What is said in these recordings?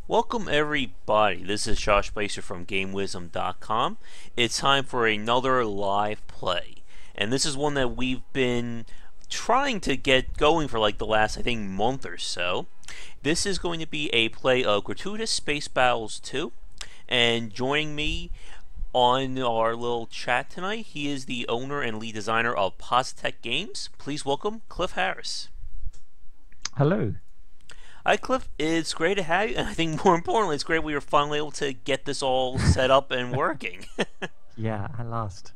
Welcome everybody, this is Josh Baser from GameWisdom.com. It's time for another live play. And this is one that we've been trying to get going for like the last, I think, month or so. This is going to be a play of Gratuitous Space Battles 2. And joining me on our little chat tonight, he is the owner and lead designer of Positech Games. Please welcome Cliff Harris. Hello. Hi, Cliff. It's great to have you, and I think more importantly, it's great we were finally able to get this all set up and working. Yeah, at last.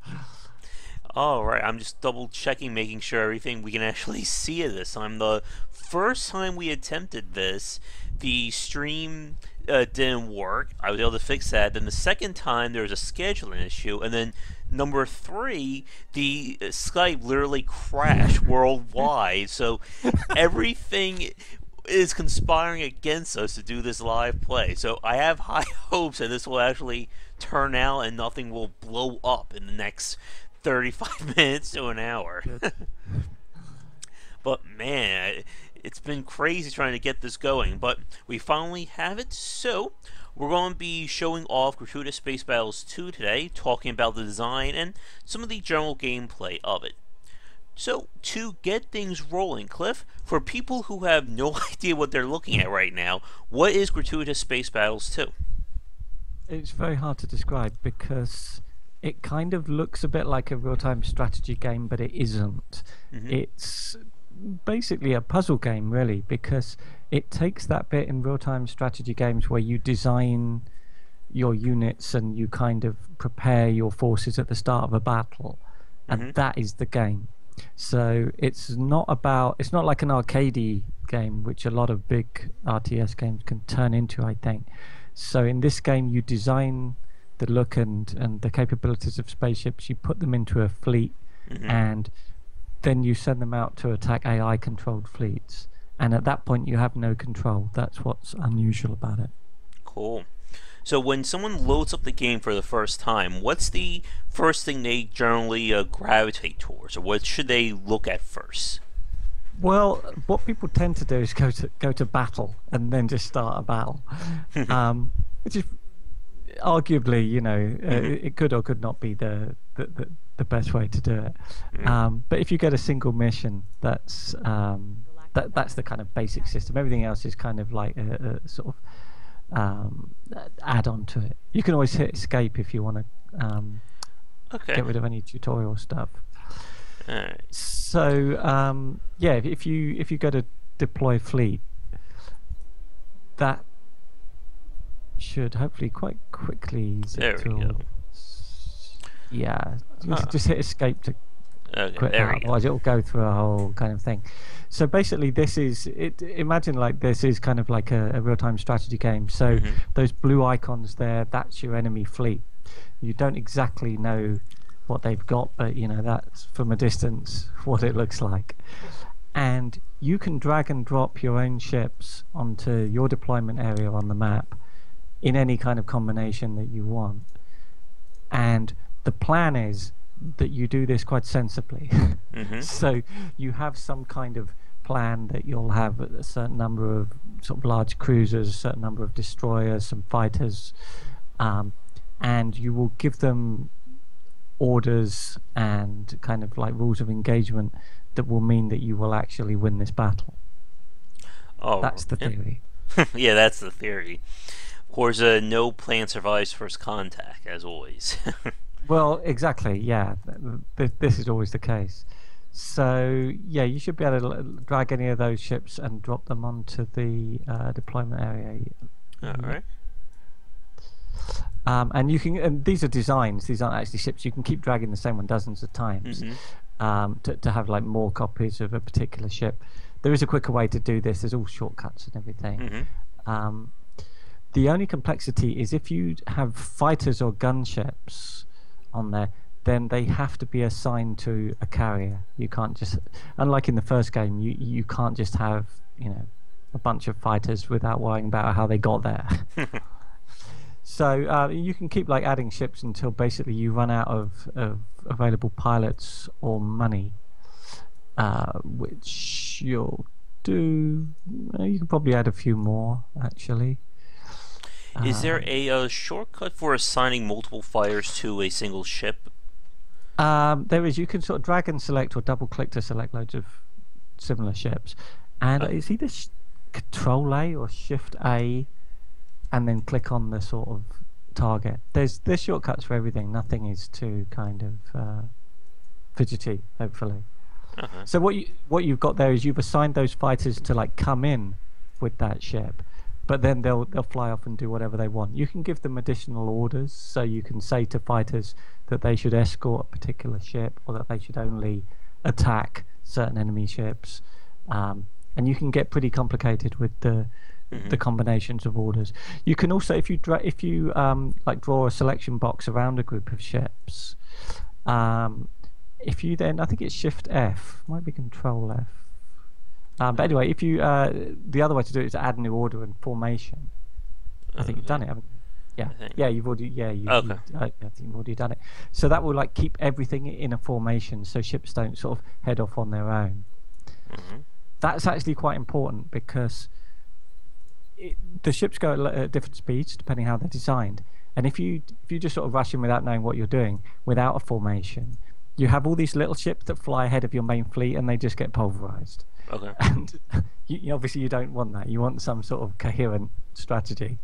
All right, I'm just double checking, making sure everything we can actually see it this time. The first time we attempted this, the stream didn't work. I was able to fix that. Then the second time, there was a scheduling issue, and then number three, the Skype literally crashed worldwide. So everything is conspiring against us to do this live play. So I have high hopes that this will actually turn out and nothing will blow up in the next 35 minutes to an hour. Good. But man, it's been crazy trying to get this going, but we finally have it. So we're going to be showing off Gratuitous Space Battles 2 today, talking about the design and some of the general gameplay of it. So, to get things rolling, Cliff, for people who have no idea what they're looking at right now, what is Gratuitous Space Battles 2? It's very hard to describe because it kind of looks a bit like a real-time strategy game, but it isn't. It's basically a puzzle game, really, because it takes that bit in real-time strategy games where you design your units and you kind of prepare your forces at the start of a battle, and that is the game. So it's not like an arcadey game, which a lot of big RTS games can turn into, I think. So in this game, you design the look and the capabilities of spaceships, you put them into a fleet, and then you send them out to attack AI-controlled fleets. And at that point, you have no control. That's what's unusual about it. Cool. So when someone loads up the game for the first time, what's the first thing they generally gravitate towards, or what should they look at first? Well, what people tend to do is go to battle and then just start a battle, which is arguably, it could or could not be the best way to do it. But if you get a single mission, that's the kind of basic system. Everything else is kind of like a sort of add on to it. You can always hit escape if you want to get rid of any tutorial stuff. Alright. So yeah, if you go to deploy fleet, that should hopefully quite quickly There we go. Yeah, just hit escape to quit There out, we go. otherwise it'll go through a whole kind of thing. So basically this is it. Imagine like this is kind of like a real-time strategy game. So those blue icons there, that's your enemy fleet. You don't exactly know what they've got, but that's from a distance what it looks like. And you can drag and drop your own ships onto your deployment area on the map in any kind of combination that you want. And the plan is that you do this quite sensibly. So you have some kind of plan that you'll have a certain number of sort of large cruisers, a certain number of destroyers, some fighters, and you will give them orders and kind of like rules of engagement that will mean that you will actually win this battle. Oh, That's the theory. yeah, that's the theory. Of course, no plan survives first contact, as always. Well, exactly, yeah. This is always the case. So, yeah, you should be able to drag any of those ships and drop them onto the deployment area. Alright. And you can, and these are designs, these aren't actually ships. You can keep dragging the same one dozens of times to have like more copies of a particular ship. There is a quicker way to do this. There's all shortcuts and everything. The only complexity is if you have fighters or gunships on there, then they have to be assigned to a carrier. You can't just, unlike in the first game, you can't just have a bunch of fighters without worrying about how they got there. So you can keep like adding ships until basically you run out of available pilots or money, which you'll do. You can probably add a few more actually. Is there a shortcut for assigning multiple fighters to a single ship? There is. You can sort of drag and select or double click to select loads of similar ships, and it's either Control A or Shift A, and then click on the sort of target. There's shortcuts for everything. Nothing is too kind of fidgety, hopefully. So what you've got there is you've assigned those fighters to like come in with that ship, but then they'll fly off and do whatever they want. You can give them additional orders, so you can say to fighters that they should escort a particular ship or that they should only attack certain enemy ships, and you can get pretty complicated with the combinations of orders. You can also, if you like draw a selection box around a group of ships, if you then, I think it's Shift F, might be Control F. But anyway, if you the other way to do it is to add new order and formation. I think you've done it, haven't you? Yeah, you've already. Yeah, I think you've already done it. So that will like keep everything in a formation, so ships don't sort of head off on their own. That's actually quite important because the ships go at different speeds depending how they're designed. And if you just sort of rush in without knowing what you're doing, without a formation, you have all these little ships that fly ahead of your main fleet, and they just get pulverized. And obviously you don't want that. You want some sort of coherent strategy,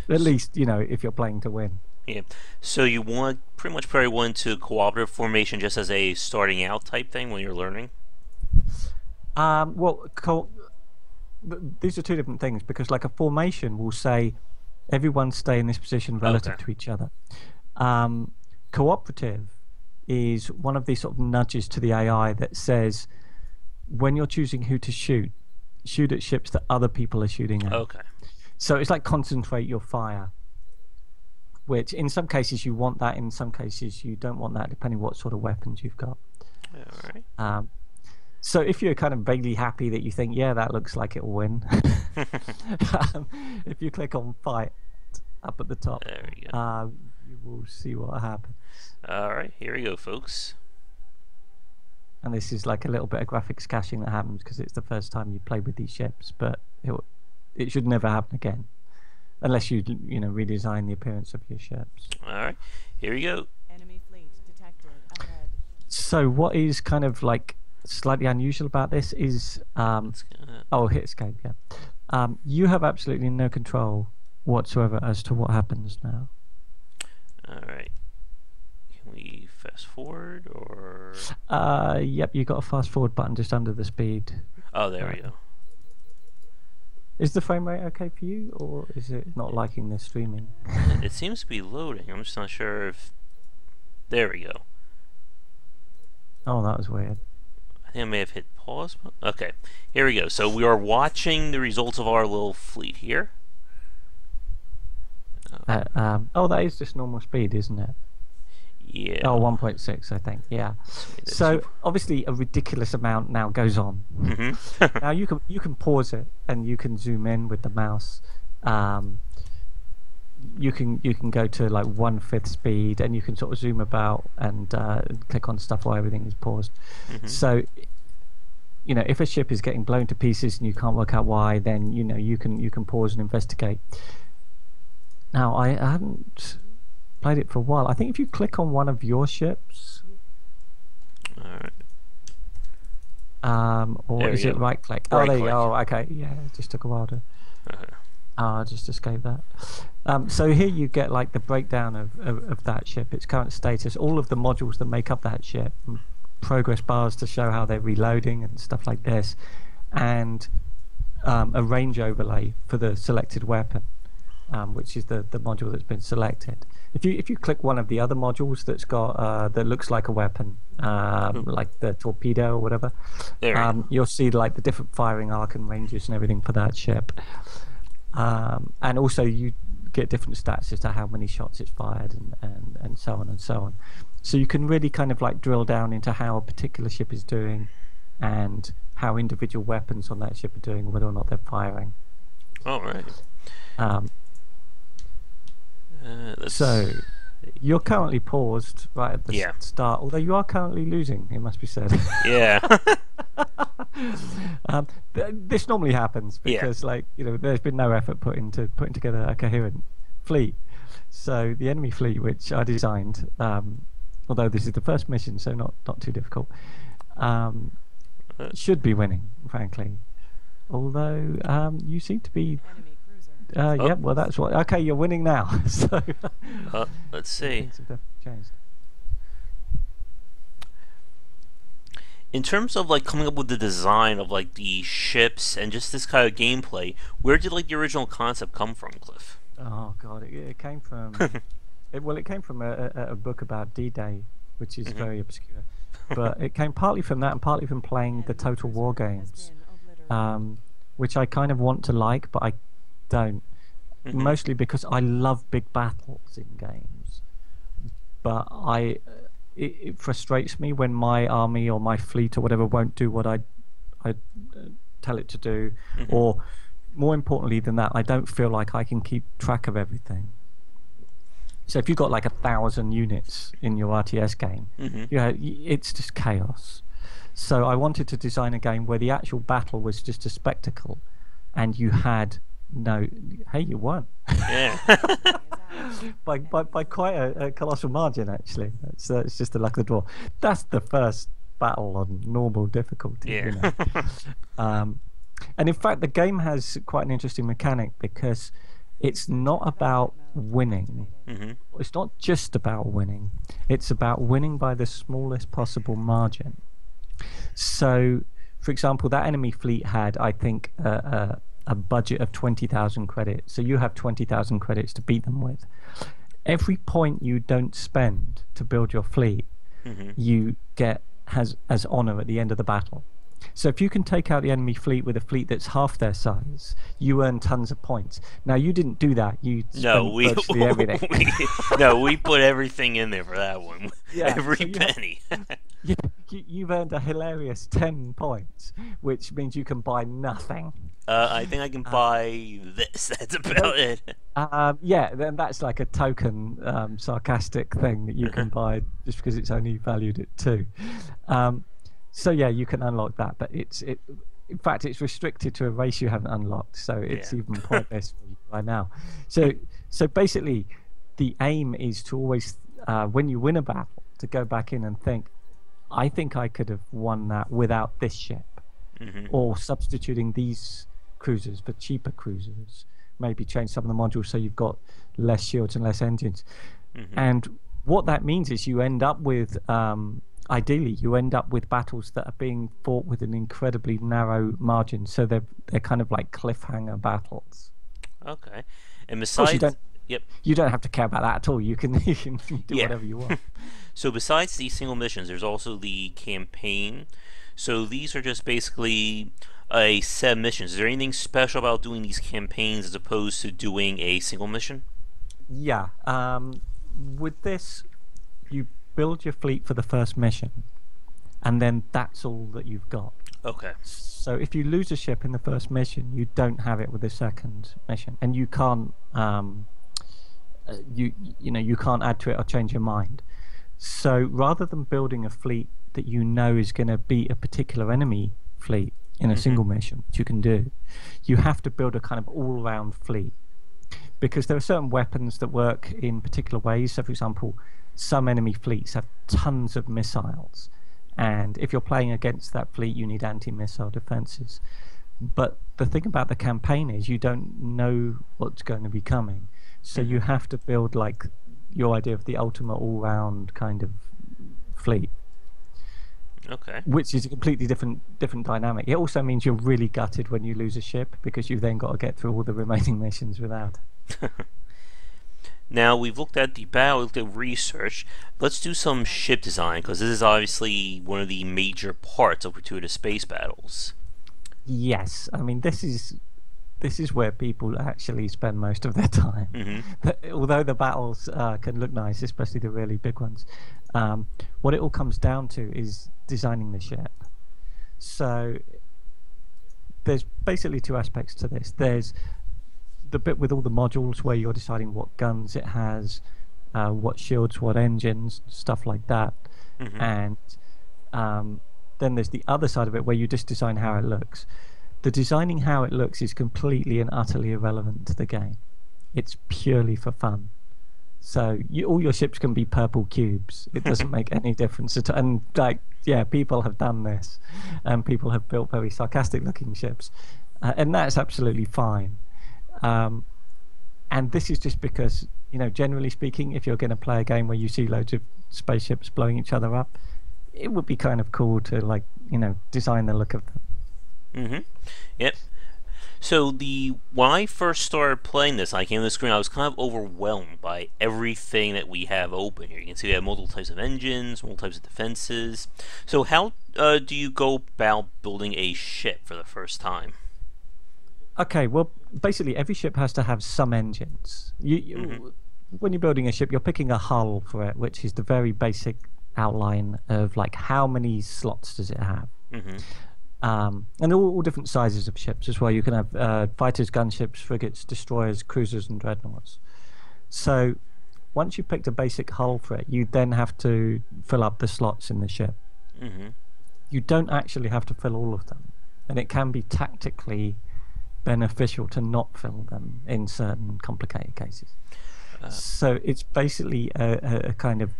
at least if you're playing to win. Yeah. So you want pretty much put everyone to cooperative formation just as a starting out type thing when you're learning. Well, these are two different things, because like a formation will say everyone stay in this position relative to each other. Cooperative is one of these sort of nudges to the AI that says when you're choosing who to shoot at ships that other people are shooting at. So it's like concentrate your fire, which in some cases you want that, in some cases you don't want that, depending what sort of weapons you've got. So if you're kind of vaguely happy that you think, yeah, that looks like it'll win, if you click on fight up at the top, there we go. You will see what happens. Alright, here we go, folks. And this is like a little bit of graphics caching that happens because it's the first time you play with these ships, but it should never happen again, unless you redesign the appearance of your ships. Alright, here we go. Enemy fleet detected ahead. So what is kind of like slightly unusual about this is hit escape. You have absolutely no control whatsoever as to what happens now. Alright, can we fast forward or yep, you got a fast forward button just under the speed. Oh, there we go. Is the frame rate okay for you, or is it not liking the streaming? It seems to be loading. I'm just not sure if... There we go. Oh, that was weird. I think I may have hit pause. Okay, here we go. So we are watching the results of our little fleet here. That is just normal speed, isn't it? Yeah. Oh, 1.6, I think. Yeah. So obviously a ridiculous amount now goes on. Now you can pause it and you can zoom in with the mouse. You can go to like 1/5 speed and you can sort of zoom about and click on stuff while everything is paused. So if a ship is getting blown to pieces and you can't work out why, then you can pause and investigate. Now I haven't played it for a while. I think if you click on one of your ships, or is it right click? Oh, there you go. Oh, okay, yeah, it just took a while to. I'll just escape that. So here you get like the breakdown of that ship, its current status, all of the modules that make up that ship, progress bars to show how they're reloading and stuff like this, and a range overlay for the selected weapon, which is the module that's been selected. If you click one of the other modules that's got that looks like a weapon, like the torpedo or whatever, you'll see like the different firing arc and ranges and everything for that ship. And also you get different stats as to how many shots it's fired and so on and so on. So you can really kind of like drill down into how a particular ship is doing and how individual weapons on that ship are doing, whether or not they're firing. All right. So you're currently paused right at the start, although you are currently losing, it must be said. Yeah. This normally happens because, like, there's been no effort put into putting together a coherent fleet. So the enemy fleet, which I designed, although this is the first mission, so not too difficult, should be winning, frankly. Although you seem to be. Enemy cruiser. Yeah, well, that's what. Okay, you're winning now. So Let's see. things have definitely changed. In terms of like coming up with the design of like the ships and just this kind of gameplay, where did like the original concept come from, Cliff? Oh God, it came from. It came from a book about D-Day, which is very obscure. But it came partly from that and partly from playing the Total War games, which I kind of want to like, but I don't. Mostly because I love big battles in games, but it frustrates me when my army or my fleet or whatever won't do what I tell it to do, or more importantly than that, I don't feel like I can keep track of everything. So if you've got like 1,000 units in your RTS game, it's just chaos. So I wanted to design a game where the actual battle was just a spectacle, and you had hey, you won. Yeah. by quite a colossal margin, actually. It's just the luck of the draw. That's the first battle on normal difficulty. Yeah. You know? And in fact, the game has quite an interesting mechanic because it's not about winning. It's not just about winning. It's about winning by the smallest possible margin. So, for example, that enemy fleet had, I think, a budget of 20,000 credits. So you have 20,000 credits to beat them with. Every point you don't spend to build your fleet, you get as honor at the end of the battle. So if you can take out the enemy fleet with a fleet that's half their size, you earn tons of points. Now you didn't do that. You spent virtually everything. We put everything in there for that one. Yeah, Every so penny. You've earned a hilarious 10 points, which means you can buy nothing. I think I can buy this. That's about it. Yeah, then that's like a token sarcastic thing that you can buy just because it's only valued at 2. So yeah, you can unlock that, but in fact it's restricted to a race you haven't unlocked, so it's even pointless for you right now. So basically, the aim is to always, when you win a battle, to go back in and think, I think I could have won that without this ship, or substituting these cruisers for cheaper cruisers. Maybe change some of the modules so you've got less shields and less engines. And what that means is you end up with, ideally, you end up with battles that are being fought with an incredibly narrow margin. So they're kind of like cliffhanger battles. Okay. And besides, you don't have to care about that at all. You can do whatever you want. So besides these single missions, there's also the campaign. So these are just basically a set of missions. Is there anything special about doing these campaigns as opposed to doing a single mission? Yeah. With this, you build your fleet for the first mission, and then that's all that you've got. Okay. So if you lose a ship in the first mission, you don't have it with the second mission, and you can't you can't add to it or change your mind. So rather than building a fleet that you know is going to beat a particular enemy fleet in a single mission, which you can do, you have to build a kind of all-round fleet, because there are certain weapons that work in particular ways. So for example, some enemy fleets have tons of missiles, and if you're playing against that fleet, you need anti-missile defenses. But the thing about the campaign is you don't know what's going to be coming, so you have to build like your idea of the ultimate all-round kind of fleet. Okay. Which is a completely different dynamic. It also means you're really gutted when you lose a ship, because you've then got to get through all the remaining missions without. Now, we've looked at the battle, we've looked at research. Let's do some ship design, because this is obviously one of the major parts of Gratuitous space battles. Yes, I mean this is where people actually spend most of their time. Although the battles can look nice, especially the really big ones, what it all comes down to is designing the ship. So there's basically 2 aspects to this. There's the bit with all the modules where you're deciding what guns it has, what shields, what engines, stuff like that. And then there's the other side of it where you just design how it looks. The designing how it looks is completely and utterly irrelevant to the game. It's purely for fun. So all your ships can be purple cubes. It doesn't make any difference at all. And like, yeah, people have done this, and people have built very sarcastic-looking ships, and that's absolutely fine. And this is just because, generally speaking, if you're going to play a game where you see loads of spaceships blowing each other up, it would be kind of cool to design the look of them. Mm-hmm. Yep. So when I first started playing this, I came to the screen, I was kind of overwhelmed by everything that we have open here. You can see we have multiple types of engines, multiple types of defenses. So how do you go about building a ship for the first time? Okay, well, basically every ship has to have some engines. When you're building a ship, you're picking a hull for it, which is the very basic outline of like how many slots does it have. And all different sizes of ships as well. You can have fighters, gunships, frigates, destroyers, cruisers, and dreadnoughts. So once you've picked a basic hull for it, you then have to fill up the slots in the ship. You don't actually have to fill all of them, and it can be tactically beneficial to not fill them in certain complicated cases. So it's basically a kind of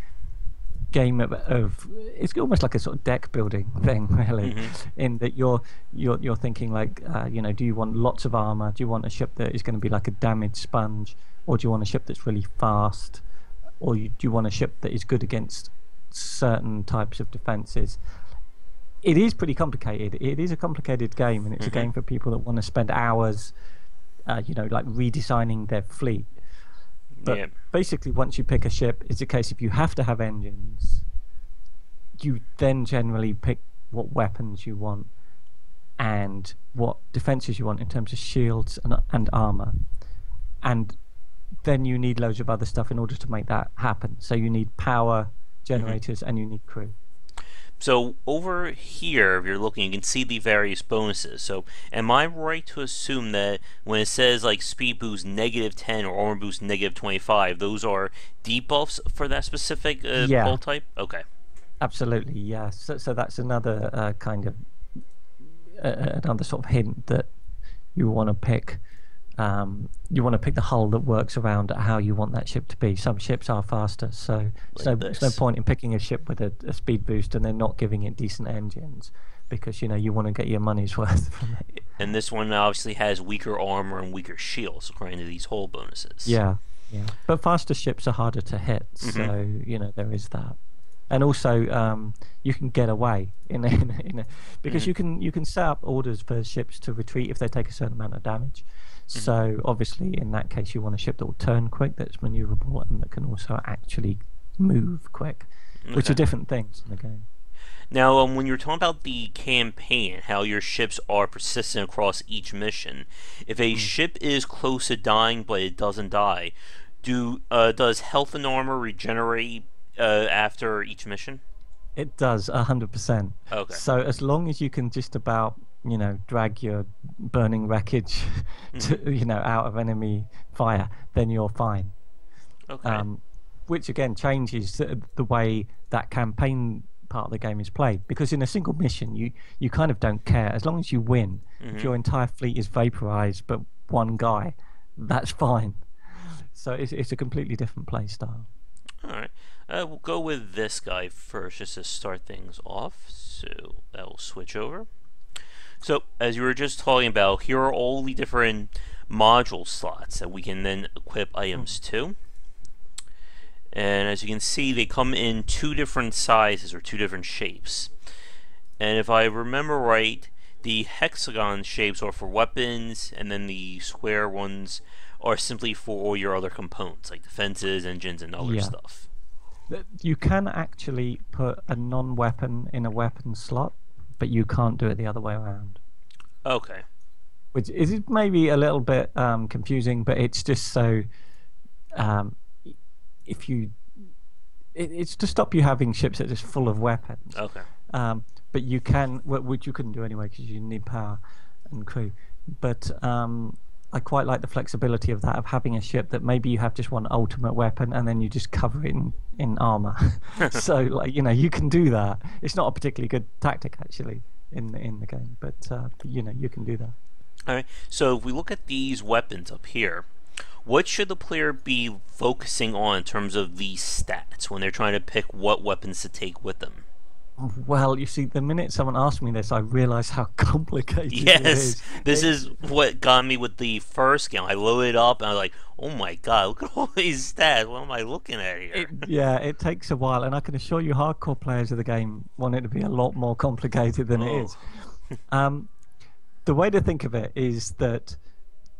game of it's almost like a sort of deck building thing, really, in that you're thinking like, do you want lots of armor? Do you want a ship that is going to be like a damage sponge, or do you want a ship that's really fast, or do you want a ship that is good against certain types of defenses? It is pretty complicated. It is a complicated game, and it's a game for people that want to spend hours, like redesigning their fleet. But basically, once you pick a ship, it's a case if you have to have engines, you then generally pick what weapons you want and what defenses you want in terms of shields and armor. And then you need loads of other stuff in order to make that happen. So you need power generators and you need crew. So over here, if you're looking, you can see the various bonuses. So am I right to assume that when it says like speed boost -10 or armor boost -25, those are debuffs for that specific hull type? Okay. Absolutely, yeah. So that's another kind of another sort of hint that you want to pick. You want to pick the hull that works around how you want that ship to be. Some ships are faster, so there's no point in picking a ship with a speed boost and then not giving it decent engines, because you want to get your money's worth from it. And this one obviously has weaker armor and weaker shields according to these hull bonuses. Yeah. But faster ships are harder to hit, so there is that. And also, you can get away because you can set up orders for ships to retreat if they take a certain amount of damage. So obviously, in that case, you want a ship that will turn quick, that's maneuverable, and that can also actually move quick, which are different things in the game. Now, when you're talking about the campaign, how your ships are persistent across each mission, if a ship is close to dying but it doesn't die, does health and armor regenerate after each mission? It does, 100%. Okay. So as long as you can just about drag your burning wreckage out of enemy fire, then you're fine. Okay. Which again changes the way that campaign part of the game is played, because in a single mission you kind of don't care as long as you win. If your entire fleet is vaporized but one guy, that's fine. So it's a completely different play style. Alright, we'll go with this guy first just to start things off, so that will switch over. So, as you were just talking about, here are all the different module slots that we can then equip items to. And as you can see, they come in two different sizes or two different shapes. And if I remember right, the hexagon shapes are for weapons, and then the square ones are simply for all your other components, like defenses, engines, and other stuff. You can actually put a non-weapon in a weapon slot, but you can't do it the other way around. Okay. Which is maybe a little bit confusing, but it's just so it's to stop you having ships that are just full of weapons. Okay. But you can, which you couldn't do anyway because you need power and crew. But I quite like the flexibility of that, of having a ship that maybe you have just one ultimate weapon and then you just cover it in armor. So you can do that. It's not a particularly good tactic actually in the game, but you can do that. All right. So if we look at these weapons up here, what should the player be focusing on in terms of these stats when they're trying to pick what weapons to take with them? Well, you see, the minute someone asked me this, I realized how complicated it Yes, is. this is what got me with the first game. I loaded it up and I was like, "Oh my god, look at all these stats! What am I looking at here?" Yeah, it takes a while, and I can assure you, hardcore players of the game want it to be a lot more complicated than it is. The way to think of it is that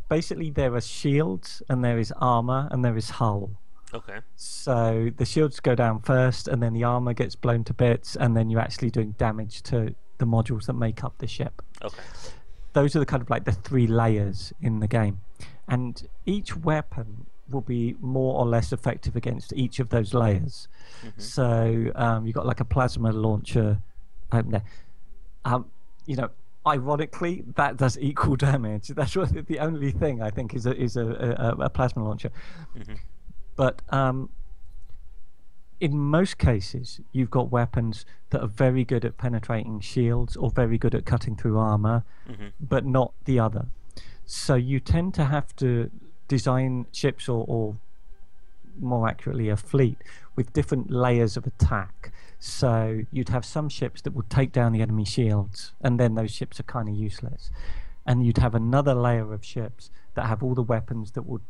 basically there are shields, and there is armor, and there is hull. Okay. So the shields go down first, and then the armor gets blown to bits, and then you're actually doing damage to the modules that make up the ship. Okay. Those are the kind of like the 3 layers in the game, and each weapon will be more or less effective against each of those layers. So you've got like a plasma launcher there. Ironically, that does equal damage. That's what the only thing I think is a plasma launcher. But in most cases, you've got weapons that are very good at penetrating shields or very good at cutting through armor, but not the other. So you tend to have to design ships, or more accurately, a fleet with different layers of attack. So you'd have some ships that would take down the enemy shields, and then those ships are kind of useless. And you'd have another layer of ships that have all the weapons that would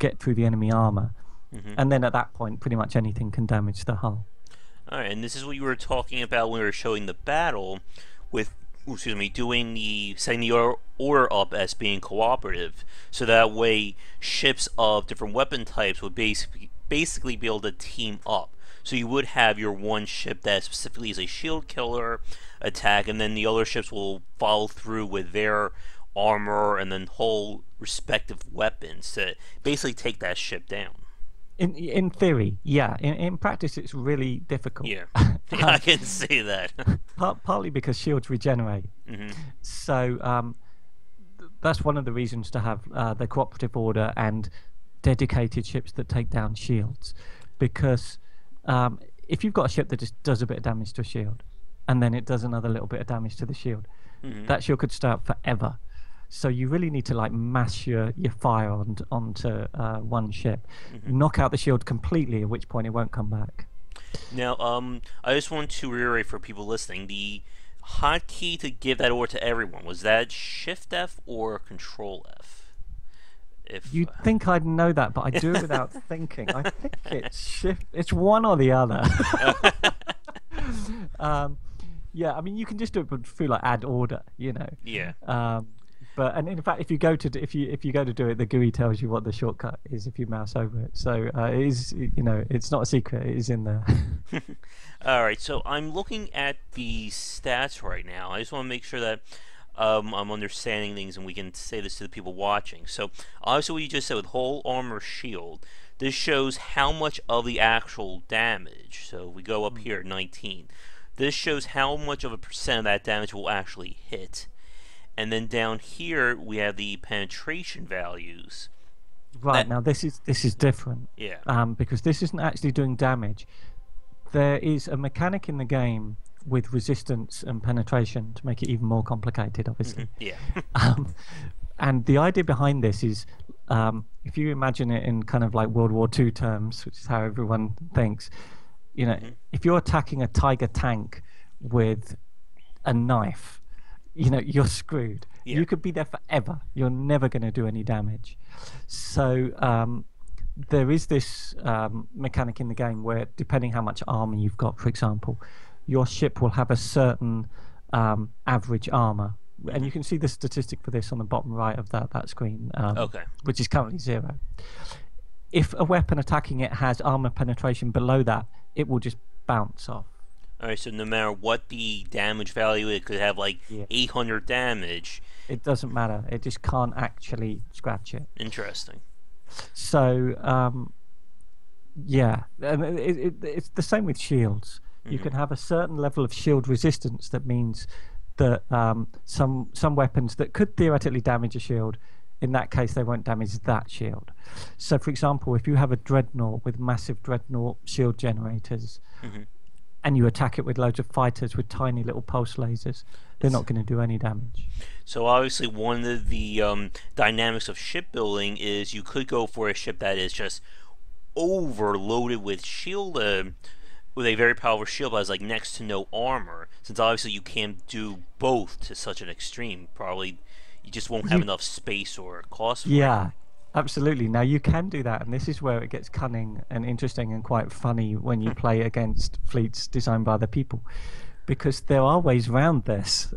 get through the enemy armor, and then at that point pretty much anything can damage the hull. Alright, and this is what you were talking about when we were showing the battle with, doing setting the order up as being cooperative, so that way ships of different weapon types would basically be able to team up. So you would have your one ship that specifically is a shield killer attack, and then the other ships will follow through with their armor and then whole respective weapons to basically take that ship down. In theory, yeah. In practice, it's really difficult. Yeah, I can see that. Partly because shields regenerate. So that's one of the reasons to have the cooperative order and dedicated ships that take down shields. Because if you've got a ship that just does a bit of damage to a shield, and then it does another little bit of damage to the shield, that shield could stay up forever. So you really need to like mash your fire onto one ship, knock out the shield completely, at which point it won't come back. Now, I just want to reiterate for people listening, the hotkey to give that order to everyone, was that Shift F or Control F? You'd think I'd know that, but I do it without thinking. I think it's Shift. It's one or the other. Yeah, I mean, you can just do it through like add order, Yeah. But in fact, if you go to do it, the GUI tells you what the shortcut is if you mouse over it. So it is, it's not a secret. It is in there. All right. So I'm looking at the stats right now. I just want to make sure that I'm understanding things, and we can say this to the people watching. So obviously, what you just said with whole armor shield, this shows how much of the actual damage. So we go up here at 19. This shows how much of a percent of that damage will actually hit. And then down here we have the penetration values. Right, now this is different. Yeah. Because this isn't actually doing damage. There is a mechanic in the game with resistance and penetration to make it even more complicated, obviously. Yeah. And the idea behind this is, if you imagine it in kind of like World War II terms, which is how everyone thinks, if you're attacking a Tiger tank with a knife, you're screwed. Yeah. You could be there forever. You're never going to do any damage. So there is this mechanic in the game where, depending how much armor you've got, for example, your ship will have a certain average armor. And you can see the statistic for this on the bottom right of that screen, which is currently 0. If a weapon attacking it has armor penetration below that, it will just bounce off. Alright, so no matter what the damage value, it could have like 800 damage. It doesn't matter. It just can't actually scratch it. Interesting. So, yeah. It's the same with shields. You can have a certain level of shield resistance that means that some weapons that could theoretically damage a shield, in that case they won't damage that shield. So, for example, if you have a dreadnought with massive dreadnought shield generators, and you attack it with loads of fighters with tiny little pulse lasers, they're not going to do any damage. So obviously one of the dynamics of shipbuilding is you could go for a ship that is just overloaded with shield, with a very powerful shield but has like next to no armor, since obviously you can't do both to such an extreme. Probably you just won't have enough space or cost for Yeah, absolutely. Now you can do that, and this is where it gets cunning and interesting and quite funny when you play against fleets designed by other people, because there are ways around this.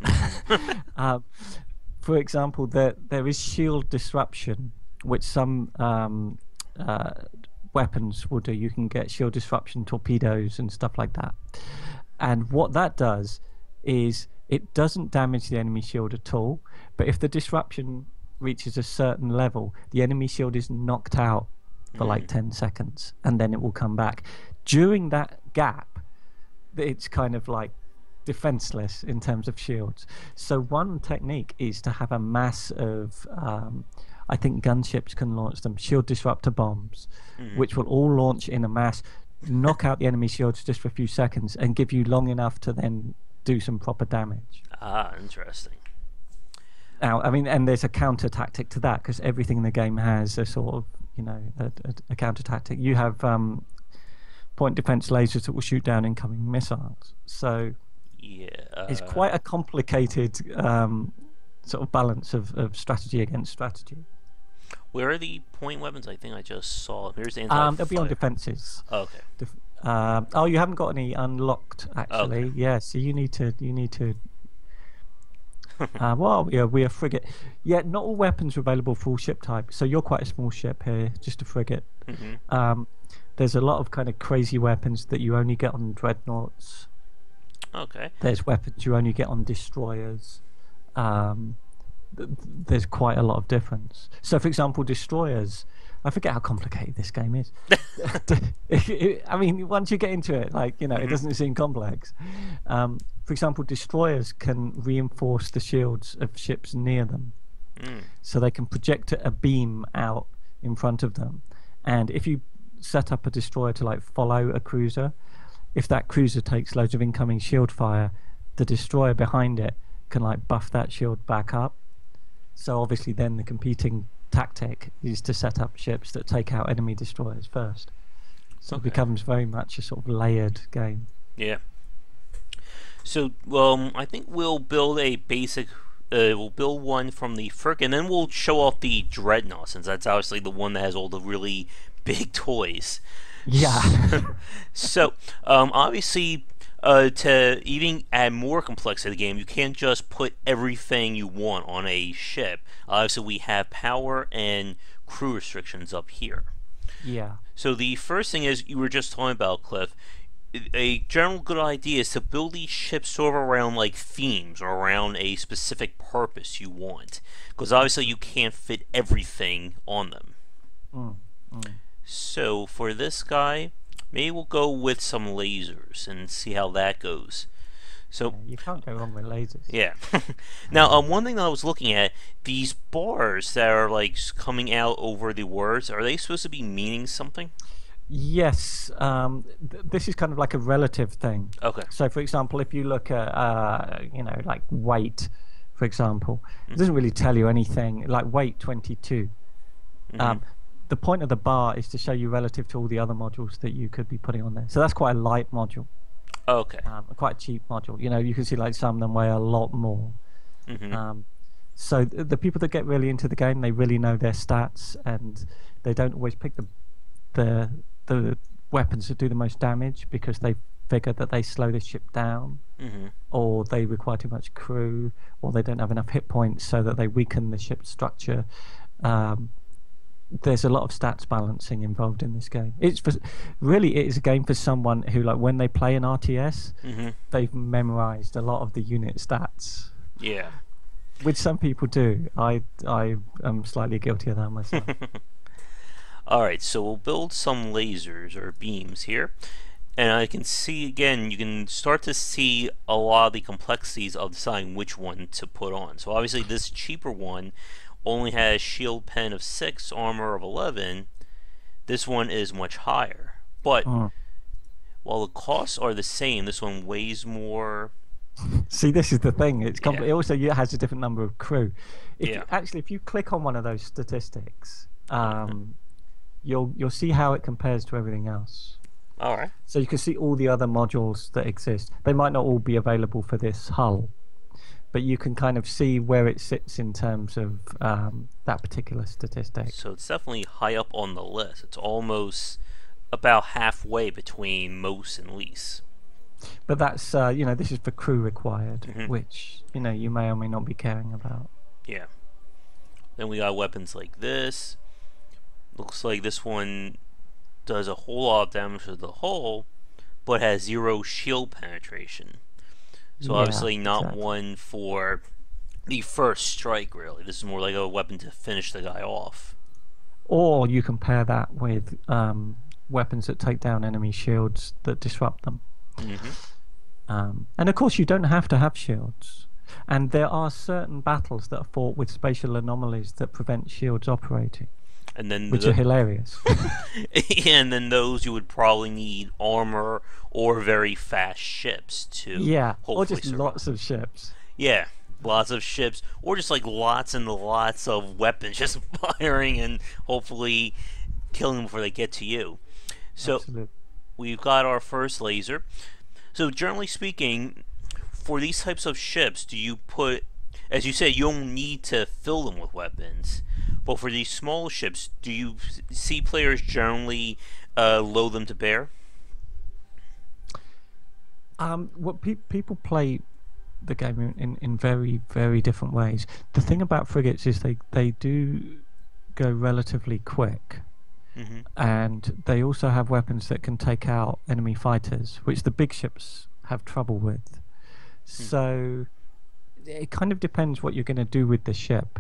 For example, there is shield disruption, which some weapons will do. You can get shield disruption torpedoes and stuff like that. And what that does is it doesn't damage the enemy shield at all, but if the disruption reaches a certain level, the enemy shield is knocked out for like 10 seconds, and then it will come back. During that gap, it's kind of like defenseless in terms of shields. So one technique is to have a mass of I think gunships can launch them, shield disruptor bombs, which will all launch in a mass, knock out the enemy shields just for a few seconds, and give you long enough to then do some proper damage. Ah, interesting. Now, I mean, and there's a counter tactic to that, because everything in the game has a sort of, a counter tactic. You have point defense lasers that will shoot down incoming missiles. So it's quite a complicated sort of balance of strategy against strategy. Where are the point weapons? I think I just saw. Here's the they'll be on defenses. Oh, okay. You haven't got any unlocked actually. Okay. Yeah, so you need to. Well, yeah, we're a frigate. Yeah, not all weapons are available for all ship types. So you're quite a small ship here, just a frigate. There's a lot of kind of crazy weapons that you only get on dreadnoughts. Okay. There's weapons you only get on destroyers. There's quite a lot of difference. So, for example, destroyers. I forget how complicated this game is. I mean, once you get into it, it doesn't seem complex. For example, destroyers can reinforce the shields of ships near them, so they can project a beam out in front of them. And if you set up a destroyer to follow a cruiser, if that cruiser takes loads of incoming shield fire, the destroyer behind it can buff that shield back up. So obviously then the competing tactic is to set up ships that take out enemy destroyers first. So it becomes very much a sort of layered game. Yeah. So I think we'll build a basic we'll build one from the frigate, and then we'll show off the dreadnought, since that's obviously the one that has all the really big toys. Yeah. So obviously to even add more complexity to the game, you can't just put everything you want on a ship. Obviously we have power and crew restrictions up here. Yeah. So the first thing is, you were just talking about, Cliff, a general good idea is to build these ships sort of around themes or around a specific purpose you want, because obviously you can't fit everything on them. So for this guy, maybe we'll go with some lasers and see how that goes. So you can't go wrong with lasers. Yeah. Now, one thing that I was looking at, these bars that are coming out over the words, are they supposed to be meaning something? Yes. This is kind of like a relative thing. Okay. So, for example, if you look at weight, for example, it doesn't really tell you anything. Like weight 22. The point of the bar is to show you relative to all the other modules that you could be putting on there. So that's quite a light module. Okay. Quite a cheap module. You can see some of them weigh a lot more. So the people that get really into the game, they really know their stats, and they don't always pick the weapons that do the most damage, because they figure that they slow the ship down, or they require too much crew, or they don't have enough hit points, so that they weaken the ship's structure. There's a lot of stats balancing involved in this game. It is a game for someone who, when they play an RTS, they've memorized a lot of the unit stats. Yeah. Which some people do. I am slightly guilty of that myself. Alright, so we'll build some lasers or beams here. And I can see, again, you can start to see a lot of the complexities of deciding which one to put on. So obviously this cheaper one only has shield pen of 6, armor of 11. This one is much higher. But While the costs are the same, this one weighs more. See, this is the thing. Yeah. It also has a different number of crew. Yeah. If you click on one of those statistics, Uh-huh. you'll see how it compares to everything else. All right. So you can see all the other modules that exist. They might not all be available for this hull, but you can kind of see where it sits in terms of that particular statistic. So it's definitely high up on the list. It's almost about halfway between most and least. But that's this is for crew required, Mhm. which you may or may not be caring about. Yeah. Then we got weapons like this. Looks like this one does a whole lot of damage to the hull, but has 0 shield penetration. So Yeah, obviously not exactly. one for the first strike, really. This is more like a weapon to finish the guy off. Or you can pair that with weapons that take down enemy shields that disrupt them. And of course, you don't have to have shields. And there are certain battles that are fought with spatial anomalies that prevent shields operating, And then which are hilarious. and then those you would probably need armor or very fast ships to Yeah, or hopefully just survive. lots of ships. Yeah, lots of ships, or just like lots and lots of weapons just firing and hopefully killing them before they get to you. So Absolutely. we've got our first laser. So generally speaking, for these types of ships, do you put, as you said, you don't need to fill them with weapons, but for these small ships, do you see players generally load them to bear? What people play the game in very, very different ways. The thing about frigates is they do go relatively quick. Mm-hmm. And they also have weapons that can take out enemy fighters, which the big ships have trouble with. So it kind of depends what you're going to do with the ship.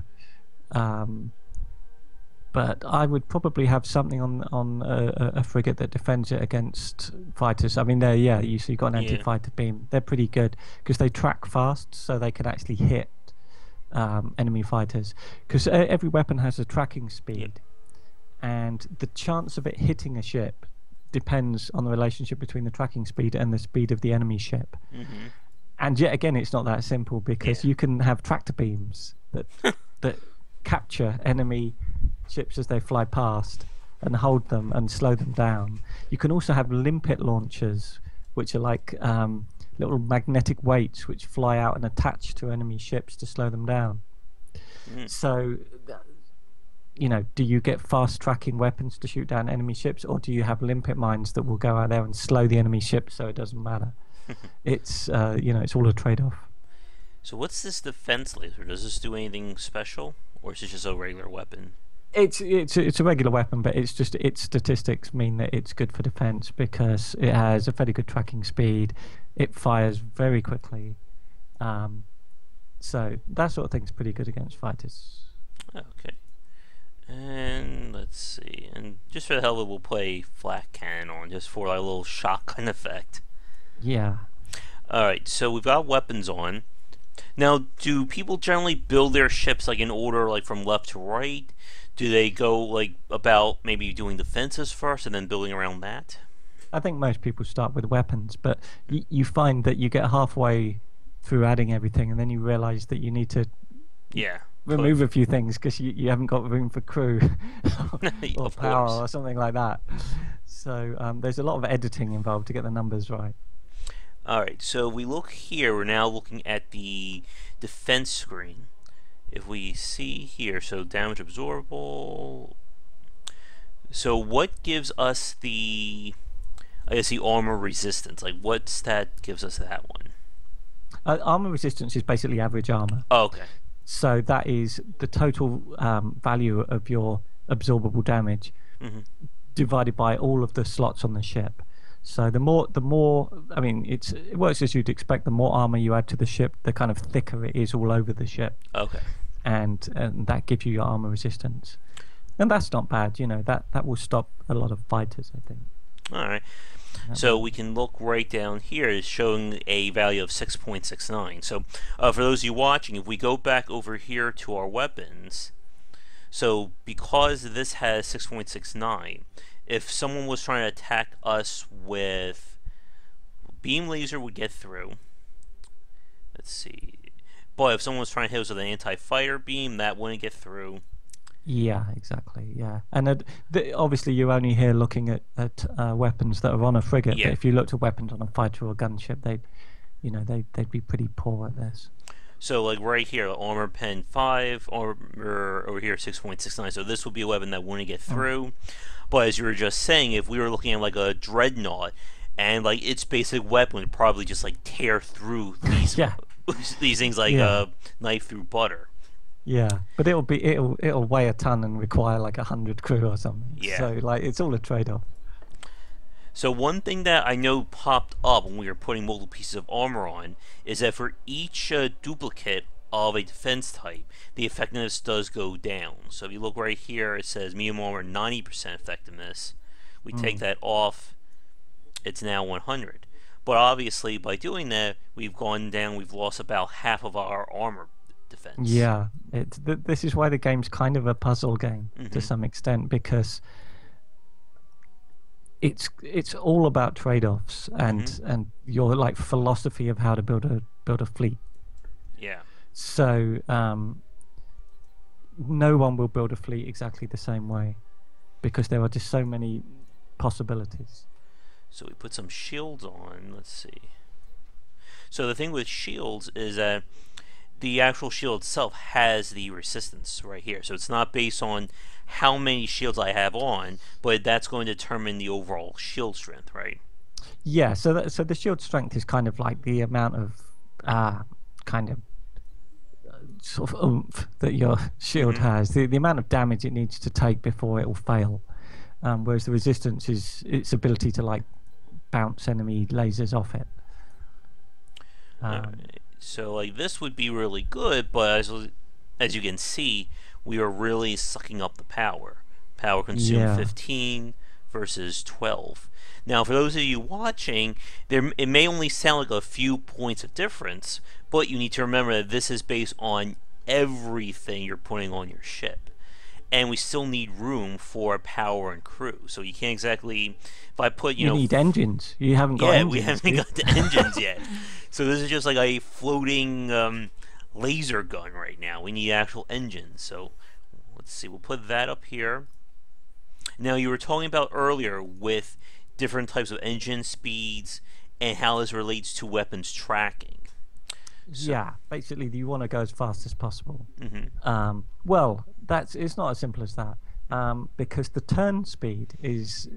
But I would probably have something on a frigate that defends it against fighters. I mean, you've got an Yeah. anti-fighter beam. They're pretty good because they track fast, so they can actually hit enemy fighters. Because every weapon has a tracking speed, and the chance of it hitting a ship depends on the relationship between the tracking speed and the speed of the enemy ship. Mm-hmm. And yet again, it's not that simple because you can have tractor beams that capture enemy ships as they fly past and hold them and slow them down. You can also have limpet launchers, which are like little magnetic weights which fly out and attach to enemy ships to slow them down. So, do you get fast tracking weapons to shoot down enemy ships, or do you have limpet mines that will go out there and slow the enemy ship so it doesn't matter? It's it's all a trade-off. So what's this defense laser? Does this do anything special, or is it just a regular weapon? It's a regular weapon, but it's just its statistics mean that it's good for defense because it has a fairly good tracking speed. It fires very quickly, so that sort of thing's pretty good against fighters. Okay. And let's see. And just for the hell of it, we'll play flak cannon on just for like a little shotgun effect. Yeah. Alright, so we've got weapons on. Now, do people generally build their ships like in order, like from left to right? Do they go like about maybe doing defenses first and then building around that? I think most people start with weapons, but you find that you get halfway through adding everything, and then you realise that you need to Yeah. remove a few things because you haven't got room for crew or Of power course. or something like that. So there's a lot of editing involved to get the numbers right. Alright, so we look here, we're now looking at the defense screen. If we see here, so damage absorbable. So what gives us the, I guess, the armor resistance? Like what stat gives us that one? Armor resistance is basically average armor. Oh, okay. So that is the total value of your absorbable damage divided by all of the slots on the ship. So the more, I mean, it works as you'd expect. The more armor you add to the ship, the kind of thicker it is all over the ship, Okay. and that gives you your armor resistance. And that's not bad, that will stop a lot of fighters, I think. Alright. So we can look right down here. It's showing a value of 6.69. So for those of you watching, if we go back over here to our weapons, so because this has 6.69, if someone was trying to attack us with beam laser would get through. Let's see. But if someone was trying to hit us with an anti-fire beam, that wouldn't get through. Yeah, exactly. Yeah, and obviously you're only here looking at weapons that are on a frigate. Yeah. But if you looked at weapons on a fighter or gunship, they'd be pretty poor at this. So, like right here, armor pen 5, armor over here 6.69. So this would be a weapon that wouldn't get through. But as you were just saying, if we were looking at like a dreadnought, and like its basic weapon would probably just like tear through these Yeah. these things like a knife through butter. Yeah, but it'll weigh a ton and require like 100 crew or something. Yeah. So like it's all a trade-off. So one thing that I know popped up when we were putting multiple pieces of armor on is that for each duplicate of a defense type, the effectiveness does go down. So if you look right here, it says medium armor 90% effectiveness. We take that off, it's now 100. But obviously by doing that, we've lost about half of our armor defense. Yeah, this is why the game's kind of a puzzle game to some extent, because it's all about trade-offs and your like philosophy of how to build a fleet. Yeah. So no one will build a fleet exactly the same way because there are just so many possibilities. So we put some shields on. Let's see. So the thing with shields is that the actual shield itself has the resistance right here. So it's not based on how many shields I have on, but that's going to determine the overall shield strength, right? Yeah, so the shield strength is kind of like the amount of sort of oomph that your shield has, the amount of damage it needs to take before it will fail. Whereas the resistance is its ability to like bounce enemy lasers off it. So like this would be really good, but as you can see, we are really sucking up the power. Power consumed 15 versus 12. Now, for those of you watching, it may only sound like a few points of difference, but you need to remember that this is based on everything you're putting on your ship. And we still need room for power and crew. So you can't exactly, if I put, you need engines. You haven't got engines. Yeah, we haven't got the engines yet. So this is just like a floating laser gun right now. We need actual engines. So let's see, we'll put that up here. Now you were talking about earlier with different types of engine speeds and how this relates to weapons tracking. So, yeah, basically you want to go as fast as possible. Well, it's not as simple as that, because the turn speed is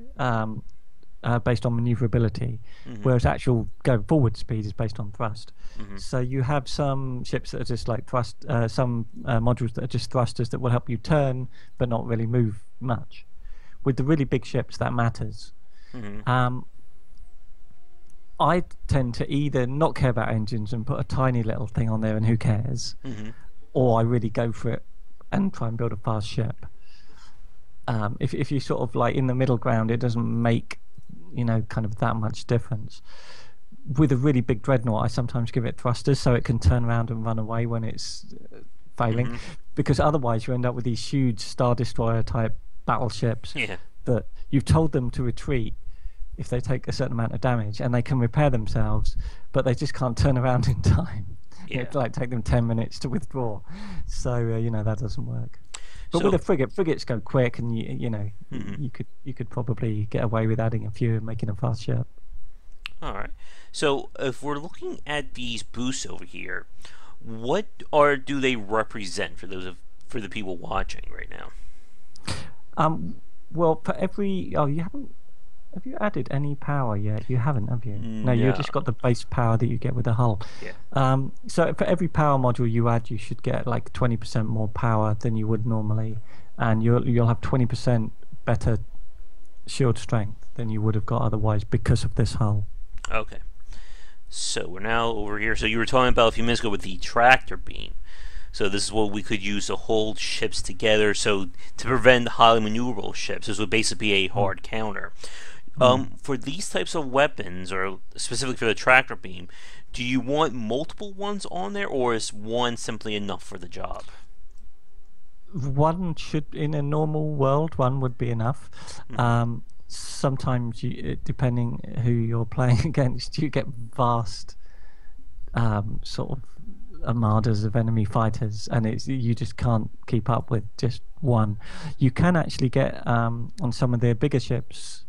based on maneuverability, whereas actual going forward speed is based on thrust. So you have some ships that are just like thrust, some modules that are just thrusters that will help you turn but not really move much. With the really big ships, that matters. I tend to either not care about engines and put a tiny little thing on there and who cares, or I really go for it and try and build a fast ship. If you sort of like in the middle ground, it doesn't make kind of that much difference. With a really big dreadnought, I sometimes give it thrusters so it can turn around and run away when it's failing, because otherwise you end up with these huge Star Destroyer type battleships that you've told them to retreat if they take a certain amount of damage, and they can repair themselves, but they just can't turn around in time. It'd like take them 10 minutes to withdraw. So that doesn't work. But with a frigates go quick, and you could probably get away with adding a few and making a fast ship. All right. So if we're looking at these boosts over here, what do they represent for the people watching right now? Well, for every have you added any power yet? You haven't, have you? No, you've just got the base power that you get with the hull. Yeah. So for every power module you add, you should get like 20% more power than you would normally, and you'll have 20% better shield strength than you would have got otherwise because of this hull. Okay. So we're now over here. So you were talking about a few minutes ago with the tractor beam. So this is what we could use to hold ships together. So to prevent highly maneuverable ships, this would basically be a hard counter. For these types of weapons, or specifically for the tractor beam, do you want multiple ones on there, or is one simply enough for the job? One should, in a normal world, one would be enough. sometimes depending who you're playing against, you get vast sort of armadas of enemy fighters, and you just can't keep up with just one. You can actually get on some of their bigger ships,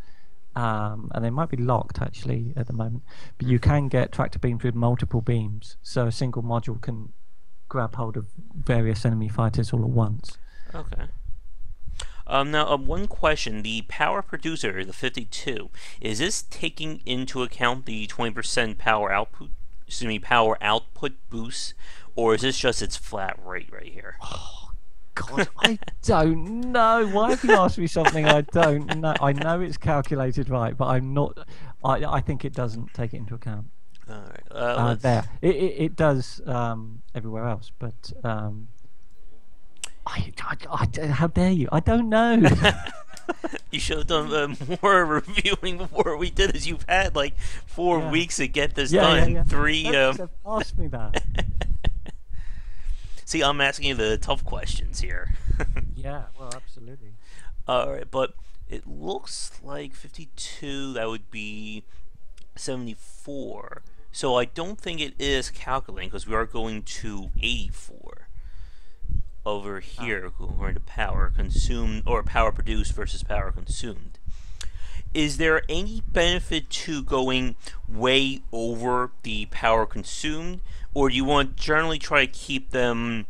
and they might be locked actually at the moment, but you can get tractor beams with multiple beams, so a single module can grab hold of various enemy fighters all at once. Okay. Now, one question: the power producer, the 52, is this taking into account the 20% power output? Excuse me, power output boost, or is this just its flat rate right here? Oh, God, I don't know. Why have you asked me something I don't know? I know it's calculated right, but I'm not. I think it doesn't take it into account. All right. There, it does everywhere else, but how dare you? I don't know. You should have done more reviewing before we did this. You've had like 4 weeks to get this done. Yeah. 3. Ask me that. See, I'm asking you the tough questions here. Yeah, well, absolutely. All right, but it looks like 52. That would be 74. So I don't think it is calculating because we are going to 84. Over here, according to power consumed or power produced versus power consumed. Is there any benefit to going way over the power consumed, or do you want to generally try to keep them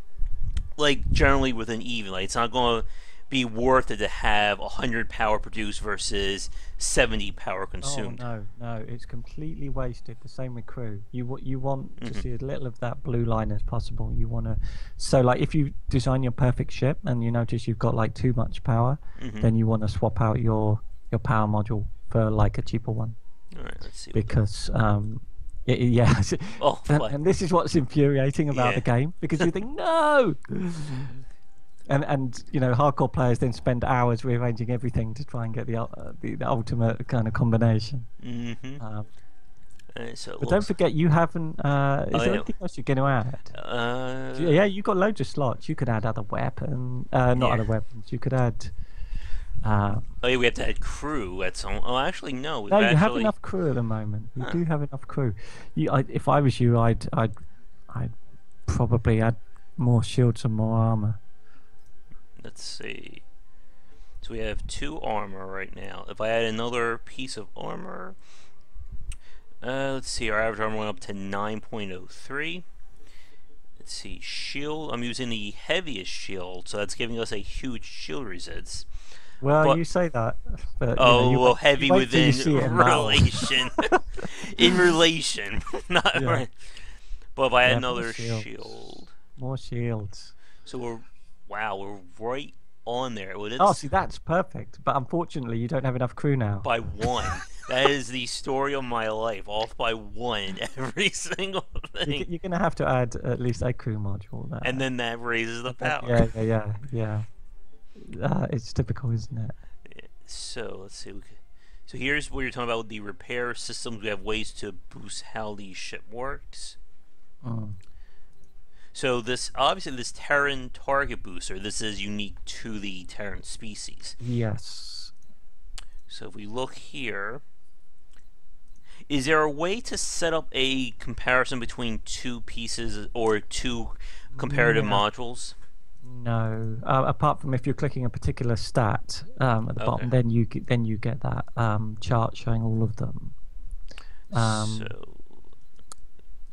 like generally within even? Like it's not going to be worth it to have 100 power produced versus 70 power consumed. Oh no, it's completely wasted. The same with crew. You want to see as little of that blue line as possible. You want to, so like if you design your perfect ship and you notice you've got like too much power, then you want to swap out your power module for like a cheaper one. All right, let's see. Because Oh, and this is what's infuriating about the game, because you think no. And you know, hardcore players then spend hours rearranging everything to try and get the ultimate kind of combination. So but don't forget, you haven't. Is there anything else you're going to add? Yeah, you've got loads of slots. You could add other weapons. Not other weapons. You could add. We have to add crew at some. Oh, actually, no. No, you have enough crew at the moment. You do have enough crew. If I was you, I'd probably add more shields and more armor. Let's see. So we have 2 armor right now. If I add another piece of armor, let's see. Our average armor went up to 9.03. Let's see. Shield. I'm using the heaviest shield, so that's giving us a huge shield resist. Well, you say that. But, heavy within relation. In relation. Not right. But if I add another shield. More shields. So we're right on there. See, that's perfect. But unfortunately, you don't have enough crew now. By 1. That is the story of my life. Off by 1 every single thing. You're going to have to add at least a crew module there. And then that raises the power. Yeah. It's typical, isn't it? So, let's see. So here's what you're talking about with the repair systems. We have ways to boost how the ship works. So this Terran target booster, this is unique to the Terran species. Yes. So if we look here, is there a way to set up a comparison between 2 pieces or 2 comparative modules? No, apart from if you're clicking a particular stat at the bottom, then you get that chart showing all of them.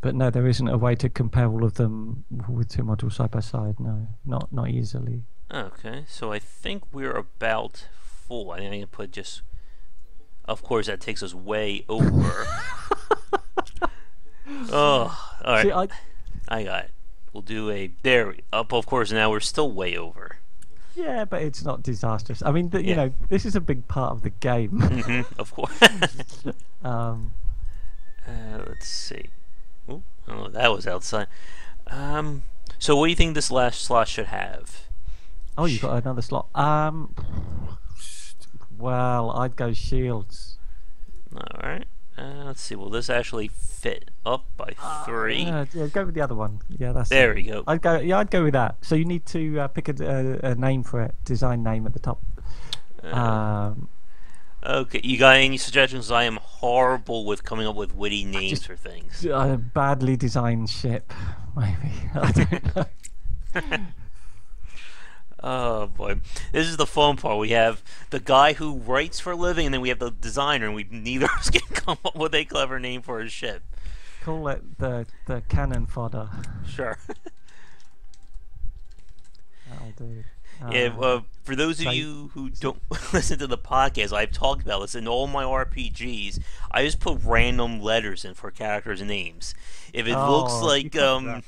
But no, there isn't a way to compare all of them with 2 modules side by side. No, not easily. Okay, so I think we're about full. I think I can put just. Of course, that takes us way over. Oh, all right. See, I got it. We'll do a up. Of course, now we're still way over. Yeah, but it's not disastrous. I mean, you know, this is a big part of the game. Of course. Let's see. Ooh, oh, that was outside. So what do you think this last slot should have? Oh, you got another slot. Well, I'd go shields. All right. Let's see. Will this actually fit up by 3? Yeah, go with the other one. Yeah, that's there. We go. I'd go with that. So you need to pick a name for it. Design name at the top. Okay, you got any suggestions? I am horrible with coming up with witty names Just for things. a badly designed ship, maybe. I don't know. Oh boy, this is the fun part. We have the guy who writes for a living, and then we have the designer, and we neither of us can come up with a clever name for his ship. Call it the cannon fodder. Sure. That'll do. Yeah, for those of so- you who don't listen to the podcast, I've talked about this in all my RPGs. I just put random letters in for characters' names. If it looks Oh, you like can't do that.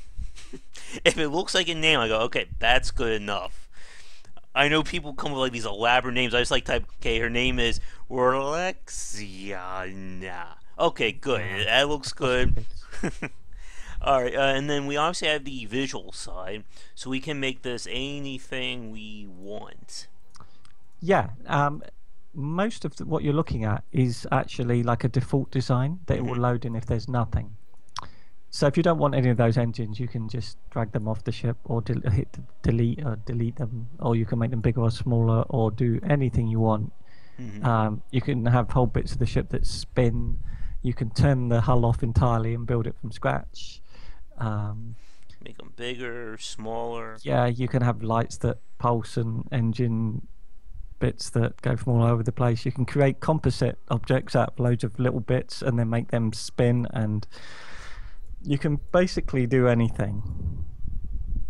if it looks like a name, I go, okay, that's good enough. I know people come with like these elaborate names. I just like type, okay, her name is Relexiana. Okay, good. Yeah. That looks good. Alright, and then we obviously have the visual side, so we can make this anything we want. Yeah. Most of what you're looking at is actually like a default design that it will load in if there's nothing. So if you don't want any of those engines, you can just drag them off the ship or hit delete or delete them, or you can make them bigger or smaller or do anything you want. You can have whole bits of the ship that spin. You can turn the hull off entirely and build it from scratch. Make them bigger, smaller. Yeah, you can have lights that pulse and engine bits that go from all over the place. You can create composite objects out of loads of little bits and then make them spin, and you can basically do anything.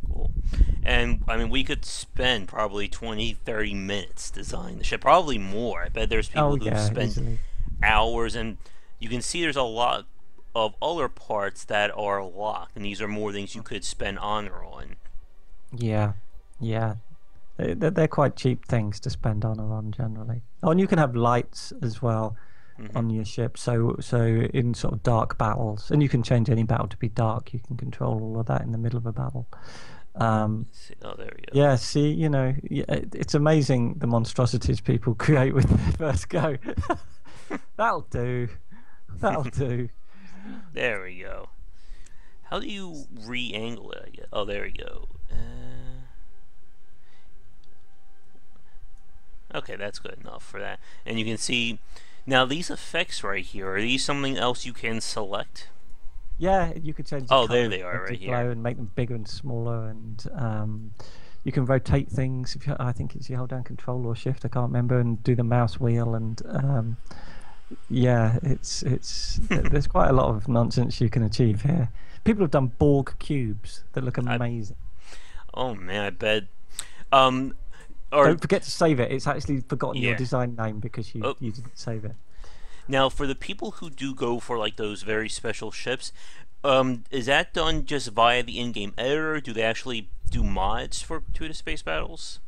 Cool. And, I mean, we could spend probably 20, 30 minutes designing the ship. Probably more. I bet there's people who spend Easily. hours, and you can see there's a lot of other parts that are locked, and these are more things you could spend honor on. Yeah, yeah. They're quite cheap things to spend honor on generally. Oh, and you can have lights as well on your ship. So in sort of dark battles, and you can change any battle to be dark. You can control all of that in the middle of a battle. Oh, there we go. Yeah, see, it's amazing the monstrosities people create with their first go. That'll do. That'll do. There we go. How do you re-angle it? I guess? Oh, there we go. Okay, that's good enough for that. And you can see now these effects right here. Are these something else you can select? Yeah, you could change. Oh, there they are, right glow here. and make them bigger and smaller, and you can rotate things. If I think it's you hold down Control or Shift, I can't remember, and do the mouse wheel, and yeah, it's there's quite a lot of nonsense you can achieve here. People have done Borg cubes that look amazing. Oh man, I bet. Don't forget to save it. It's actually forgotten your Yeah. design name because you didn't save it. Now, for the people who do go for like those very special ships, is that done just via the in-game editor? Do they actually do mods for Gratuitous Space Battles?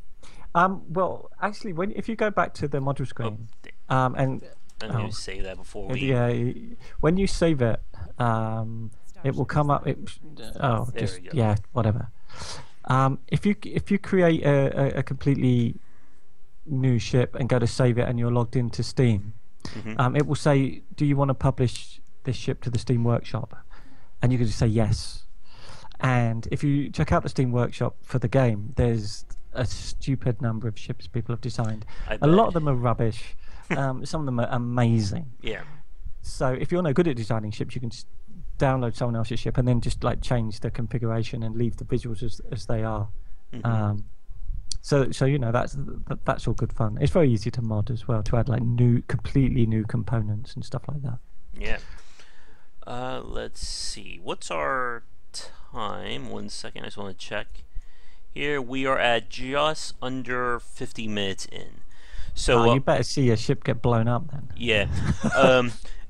Well, actually, if you go back to the module screen, and I'm going to save that before we. yeah, when you save it, it will come up. There just we go. yeah, whatever. If you create a completely new ship and go to save it, and you're logged into Steam, it will say, "Do you want to publish this ship to the Steam Workshop?" And you can just say yes. And if you check out the Steam Workshop for the game, there's a stupid number of ships people have designed. A lot of them are rubbish. Some of them are amazing. Yeah. So if you're no good at designing ships, you can just download someone else's ship and then just like change the configuration and leave the visuals as they are. So that's all good fun. It's very easy to mod as well, to add like completely new components and stuff like that. Yeah. Let's see. What's our time? 1 second. I just want to check. Here we are at just under 50 minutes in. So you better see your ship get blown up then. yeah.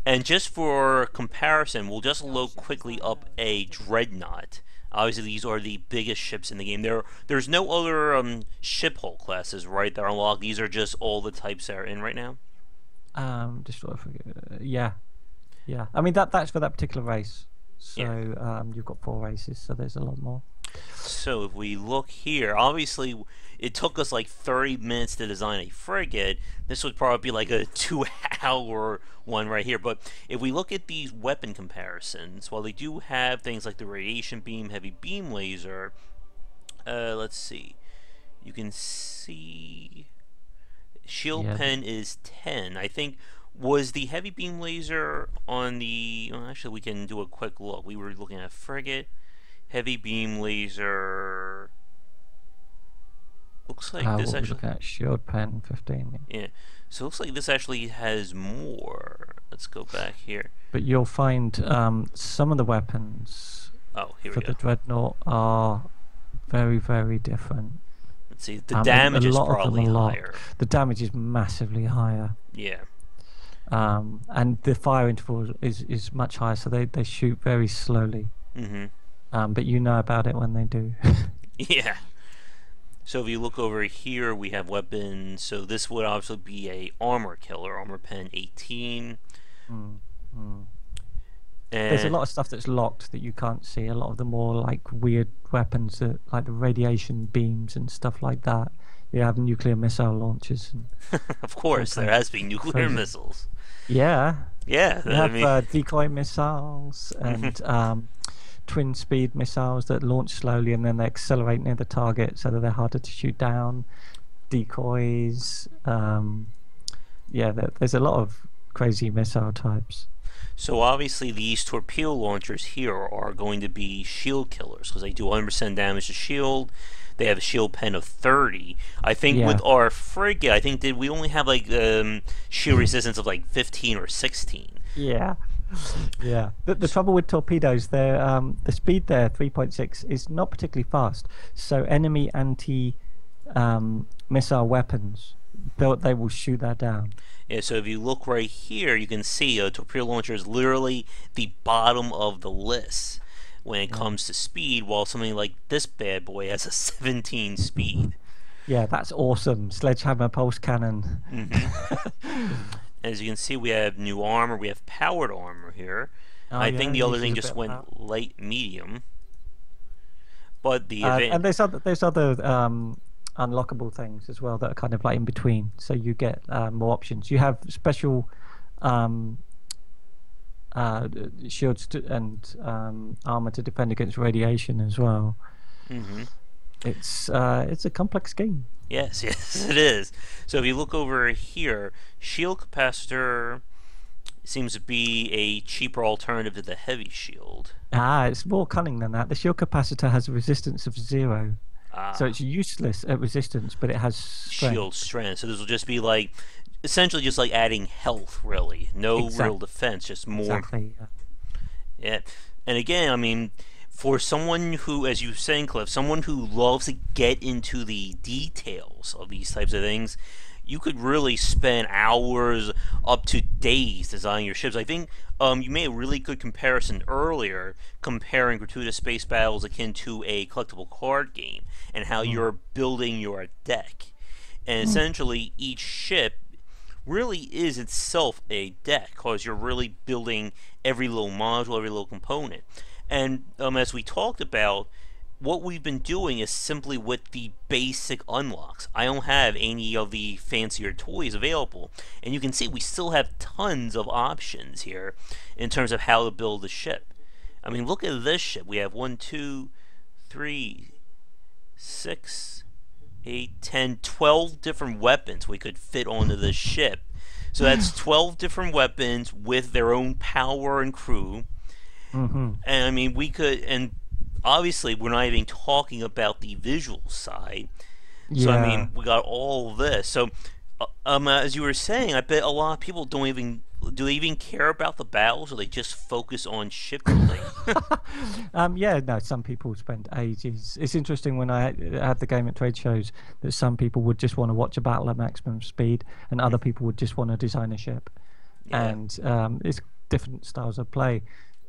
And just for comparison, we'll just load quickly up a dreadnought. Obviously, these are the biggest ships in the game. There's no other ship hull classes, right, that are unlocked. These are just all the types that are in right now. Yeah. I mean that's for that particular race. So you've got 4 races, so there's a lot more. So if we look here, obviously it took us like 30 minutes to design a frigate. This would probably be like a 2-hour one right here. But if we look at these weapon comparisons, while they do have things like the radiation beam, heavy beam laser, let's see. You can see shield Yeah. pen is 10. I think was the heavy beam laser on the. Well, actually, we can do a quick look. We were looking at frigate, heavy beam laser. Looks like this What we actually. looking at? Shield pen 15. Yeah. Yeah. So it looks like this actually has more. Let's go back here. But you'll find some of the weapons Oh, here for we the go. dreadnought are very, very different. Let's see. The And damage a is lot of probably them are higher. locked. The damage is massively higher. Yeah. And the fire interval is much higher, so they shoot very slowly. Mm-hmm. But you know about it when they do. Yeah. So if you look over here, we have weapons. So this would obviously be a armor killer, armor pen 18. Mm, mm. And There's a lot of stuff that's locked that you can't see. A lot of the more like weird weapons, that, like the radiation beams and stuff like that. You have nuclear missile launchers. And, of course, there has to be nuclear crazy. missiles. yeah, Yeah, you I have mean, decoy missiles and twin speed missiles that launch slowly and then they accelerate near the target so that they're harder to shoot down. Decoys. There's a lot of crazy missile types. so obviously these torpedo launchers here are going to be shield killers because they do 100% damage to shield. They have a shield pen of 30. I think Yeah. with our frigate, I think we only have like shield resistance of like 15 or 16. Yeah. Yeah. The trouble with torpedoes, they're the speed there, 3.6, is not particularly fast. So enemy anti missile weapons, they will shoot that down. Yeah, so if you look right here, you can see a torpedo launcher is literally the bottom of the list when it comes to speed, while something like this bad boy has a 17 speed. Yeah, that's awesome. Sledgehammer pulse cannon. As you can see, we have new armor. We have powered armor here. Oh, I yeah, think the it other uses thing a just bit of went power. light medium. But the And there's other unlockable things as well that are kind of like in between, so you get more options. You have special shields and armor to defend against radiation as well. Mhm. It's a complex game. Yes, yes, it is. So if you look over here, shield capacitor seems to be a cheaper alternative to the heavy shield. It's more cunning than that. The shield capacitor has a resistance of 0, so Ah, it's useless at resistance, but it has strength. shield strength. So this will just be like, essentially just like adding health, really. No real defense, just more. Exactly. Yeah. Yeah. And again, I mean, for someone who, as you were saying, Cliff, someone who loves to get into the details of these types of things, you could really spend hours up to days designing your ships. I think you made a really good comparison earlier, comparing Gratuitous Space Battles akin to a collectible card game, and how you're building your deck. And essentially, each ship really is itself a deck, because you're really building every little module, every little component. And as we talked about, what we've been doing is simply with the basic unlocks. I don't have any of the fancier toys available, and you can see we still have tons of options here in terms of how to build the ship. I mean, look at this ship. We have 1, 2, 3, 6, 8, 10, 12 different weapons we could fit onto this ship. So that's 12 different weapons with their own power and crew. Mm-hmm. And I mean, we could, and obviously we're not even talking about the visual side. So I mean, we got all this. So as you were saying, I bet a lot of people don't even, do they even care about the battles, or they just focus on ship building? No, some people spend ages. It's interesting when I had the game at trade shows that some people would just want to watch a battle at maximum speed, and other people would just want to design a ship. Yeah. And it's different styles of play.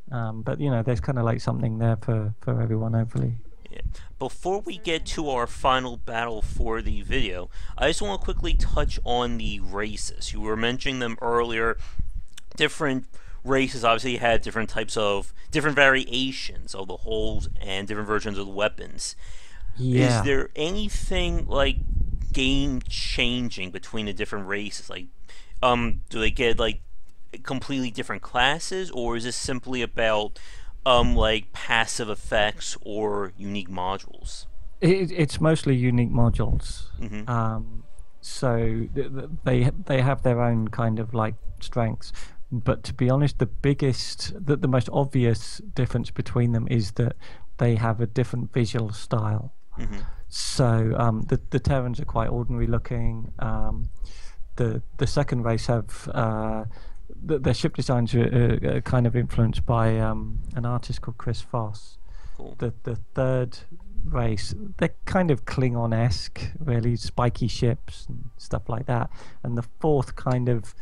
But there's kind of like something there for everyone, hopefully. Yeah. Before we get to our final battle for the video, I just want to quickly touch on the races. You were mentioning them earlier. Different races obviously had different types of, different variations of the hulls and different versions of the weapons. Yeah. Is there anything like game changing between the different races? Like, do they get like completely different classes, or is this simply about like passive effects or unique modules? It's mostly unique modules. Mm-hmm. So they have their own kind of like strengths. But to be honest, the most obvious difference between them is that they have a different visual style. Mm-hmm. So the Terrans are quite ordinary looking. The second race have their ship designs are kind of influenced by an artist called Chris Foss. Cool. The third race, they're kind of Klingon-esque, really, spiky ships and stuff like that. And the fourth kind of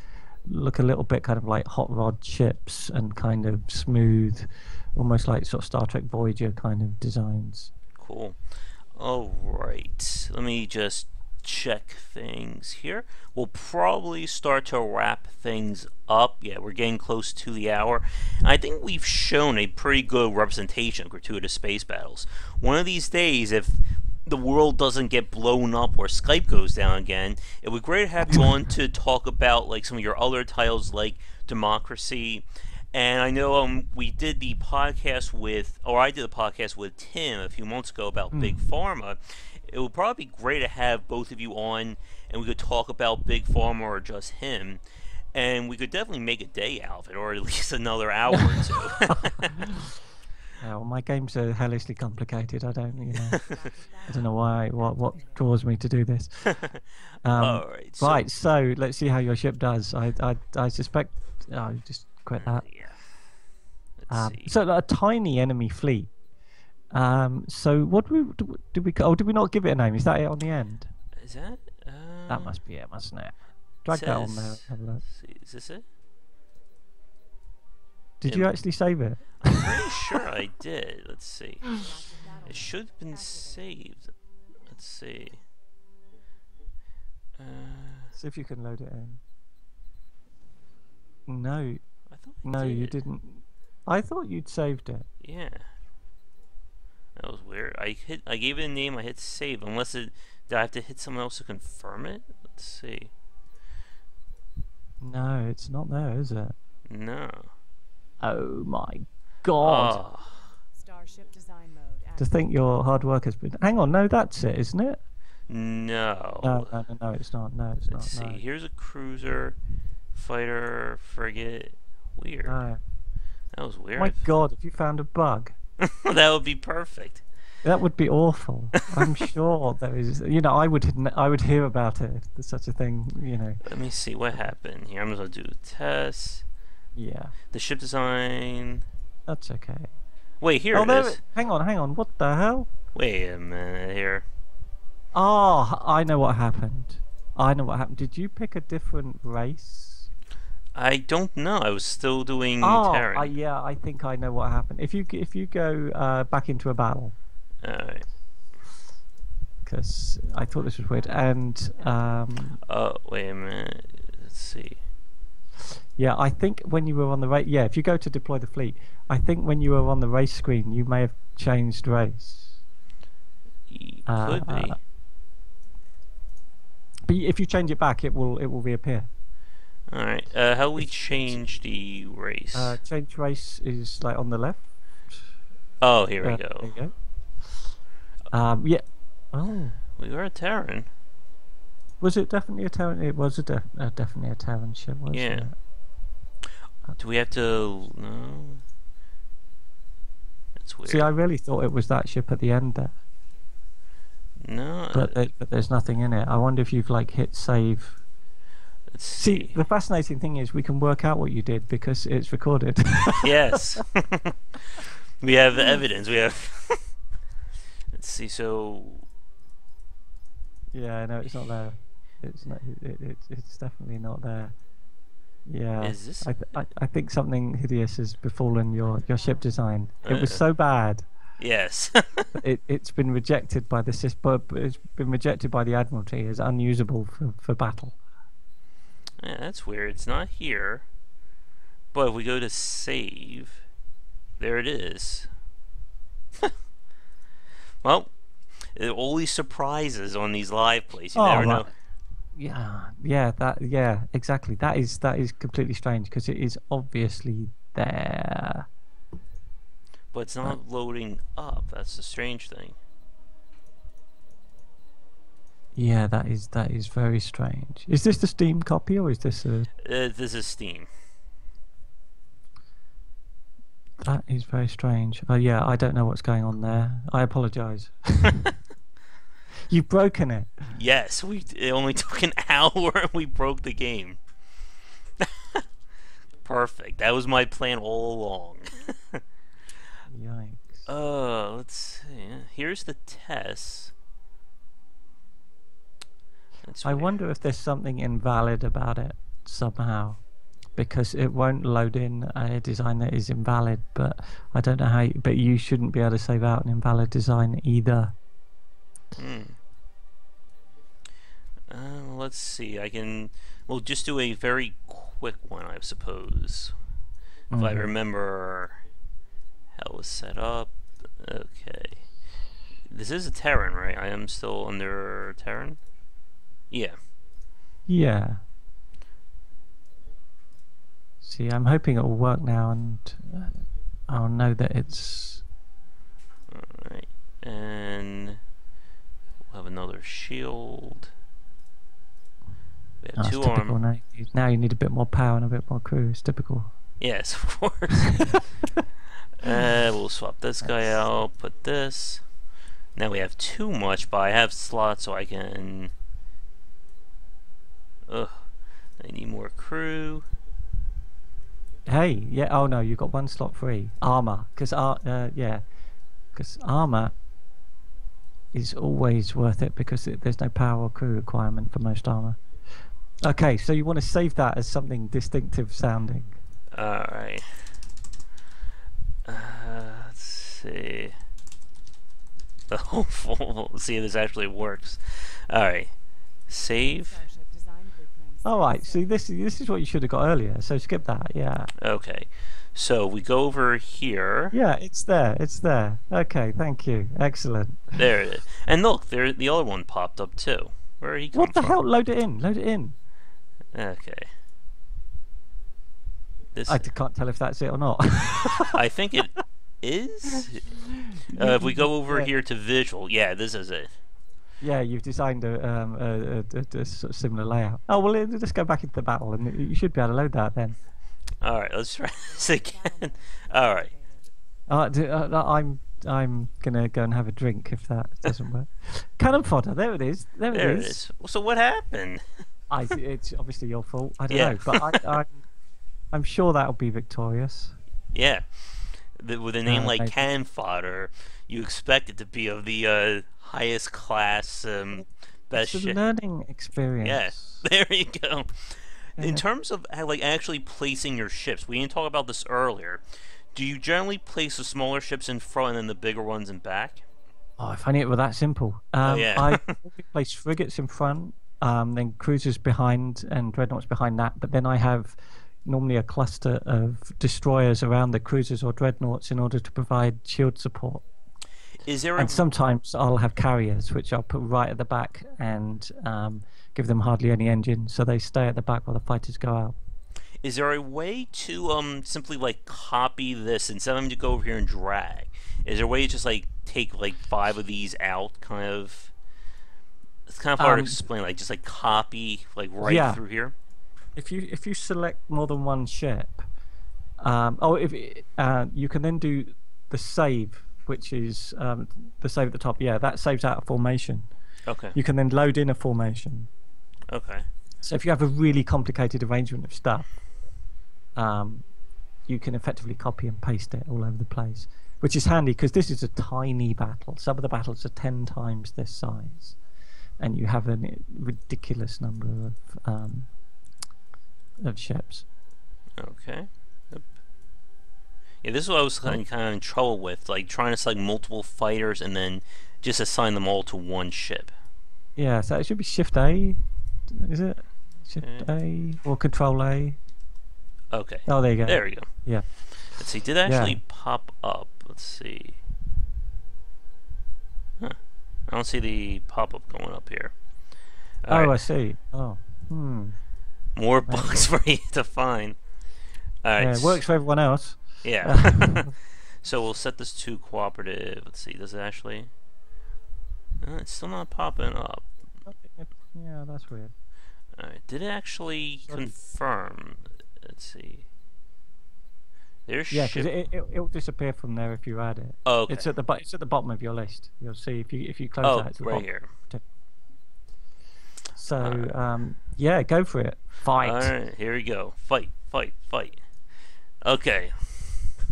look a little bit kind of like hot rod ships and kind of smooth, almost like sort of Star Trek Voyager kind of designs. Cool. All right. Let me just check things here. We'll probably start to wrap things up. Yeah, we're getting close to the hour. I think we've shown a pretty good representation of gratuitous space battles. One of these days, if the world doesn't get blown up or Skype goes down again, it would be great to have you on to talk about like some of your other titles like Democracy. And I know we did the podcast with, or I did a podcast with Tim a few months ago about Big Pharma. It would probably be great to have both of you on, and we could talk about Big Pharma or just him, and we could definitely make a day out of it, or at least another hour or two. Yeah, well, my games are hellishly complicated. I don't know why. What draws me to do this? All right. Right. So let's see how your ship does. I suspect. Oh, just quit that. Yeah. Let's see. So a tiny enemy fleet. So what did we? Oh, did we not give it a name? Is that it on the end? Is that? That must be it, mustn't it? Drag that on there. Have a look. Is this it? Did you actually save it? I'm pretty sure I did. Let's see. It should have been saved. Let's see. See if you can load it in. No. I thought No, you didn't. I thought you'd saved it. Yeah. That was weird. I gave it a name, I hit save. Unless did I have to hit someone else to confirm it? Let's see. No, it's not there, is it? No. Oh my god. Oh. Starship design mode. To think your hard work has been... Hang on, no, that's it, isn't it? No. No, it's not. No, it's Let's not. see. No. Here's a cruiser, fighter, frigate. Weird. No. That was weird. Oh my god, if you found a bug. That would be perfect. That would be awful. I'm sure there is. I would hear about it if there's such a thing. Let me see what happened here. I'm just gonna do the test. Yeah. The ship design. That's okay. Wait, here it is. Hang on. What the hell? Wait a minute here. Oh, I know what happened. Did you pick a different race? I don't know. I was still doing Terran. Yeah, I think I know what happened. If you go back into a battle. Alright. Because I thought this was weird. And oh, wait a minute. Let's see. yeah, I think when you were on the race, if you go to deploy the fleet, I think when you were on the race screen, you may have changed race. Could be. But if you change it back, it will reappear. Alright. How do we change the race? Change race is like on the left. Oh, here we go. There you go. Yeah. Oh. We were a Terran. Was it definitely a Terran? It was definitely a Terran ship, wasn't Yeah. it? Do we have to... No? That's weird. See, I really thought it was that ship at the end there. No. But there's nothing in it. I wonder if you've like hit save. Let's See, see. the fascinating thing is we can work out what you did because it's recorded. Yes. We have evidence. We have... Let's see, so... Yeah, no, it's not there. It's not. It's definitely not there. Yeah. Is this... I think something hideous has befallen your ship design. It was so bad. Yes. It's been rejected by the it's been rejected by the Admiralty as unusable for battle. Yeah, that's weird. It's not here. But if we go to save, there it is. Well, it always surprises on these live plays. You never know. Yeah, exactly. That is completely strange because it is obviously there. But it's not loading up. That's the strange thing. Yeah, that is very strange. Is this the Steam copy or is this a? This is Steam. That is very strange. Oh yeah, I don't know what's going on there. I apologise. You've broken it. Yes, it only took an hour and we broke the game. Perfect. That was my plan all along. Yikes. Let's see. Here's the test. I wonder if there's something invalid about it somehow, because it won't load in a design that is invalid. But I don't know how. But you shouldn't be able to save out an invalid design either. Let's see. We'll just do a very quick one, I suppose. If I remember how it was set up. Okay. This is a Terran, right? I am still under Terran? Yeah. Yeah. See, I'm hoping it will work now, and I'll know that it's. Alright. And we'll have another shield. We have two typical. armor. Now you need a bit more power and a bit more crew. It's typical. Yes, of course. We'll swap this guy out, put this. Now we have too much, but I have slots so I can... Ugh. I need more crew. Hey, yeah. Oh no, you got one slot free. Armor, because armor is always worth it because there's no power or crew requirement for most armor. Okay, so you want to save that as something distinctive sounding. Alright. Let's see. Let's see if this actually works. Alright. Save. Starship design blueprints. Alright, see this is what you should have got earlier, so skip that, yeah. Okay. So we go over here. Yeah, it's there, it's there. Okay, thank you. Excellent. There it is. And look, there the other one popped up too. Where did he come What the from? hell? Load it in, load it in. Okay. This I can't tell if that's it or not. I think it is. If we go over here to visual, yeah, this is it. Yeah, you've designed a sort of similar layout. Oh well, let's go back into the battle, and you should be able to load that then. All right, let's try this again. All right. I'm gonna go and have a drink if that doesn't work. Cannon fodder, there it is. There There it it is. is. So what happened? It's obviously your fault. I don't Yeah. know, but I'm sure that'll be victorious. Yeah. With a name like maybe. Can Fodder, you expect it to be of the highest class, best It's a shit. learning experience. Yeah, there you go. In terms of like actually placing your ships, we didn't talk about this earlier. Do you generally place the smaller ships in front and then the bigger ones in back? Oh, if only it were that simple. Yeah. I place frigates in front, then cruisers behind, and dreadnoughts behind that. But then I have normally a cluster of destroyers around the cruisers or dreadnoughts in order to provide shield support. Is there And sometimes I'll have carriers, which I'll put right at the back and give them hardly any engine, so they stay at the back while the fighters go out. Is there a way to simply like copy this instead of having to go over here and drag? Is there a way to just like take like 5 of these out, kind of? It's kind of hard to explain. Like just like copy like right through here. If you select more than one ship, you can then do the save, which is the save at the top. Yeah, that saves out a formation. Okay. You can then load in a formation. Okay. So if you have a really complicated arrangement of stuff, you can effectively copy and paste it all over the place, which is handy because this is a tiny battle. Some of the battles are 10 times this size, and you have a ridiculous number of ships. Okay. Yep. Yeah, this is what I was kind of in trouble with, like trying to select multiple fighters and then just assign them all to one ship. Yeah, so it should be Shift A, is it? Shift A or Control A? Okay. Oh, there you go. There we go. Yeah. Let's see. Did it actually pop up? Let's see. Huh. I don't see the pop-up going up here. All I right. see. Oh. More bugs for you to find. All right. Yeah, it works for everyone else. Yeah. So we'll set this to cooperative. Let's see. Does it actually? It's still not popping up. Yeah, that's weird. Alright, did it actually confirm? Let's see. There's Yeah, because ship. it'll disappear from there if you add it. Oh, okay. It's at the bottom of your list. You'll see if you close Oh, that, it's at the right bottom. here. So yeah, go for it. Fight. Alright, here we go. Fight, fight, fight. Okay.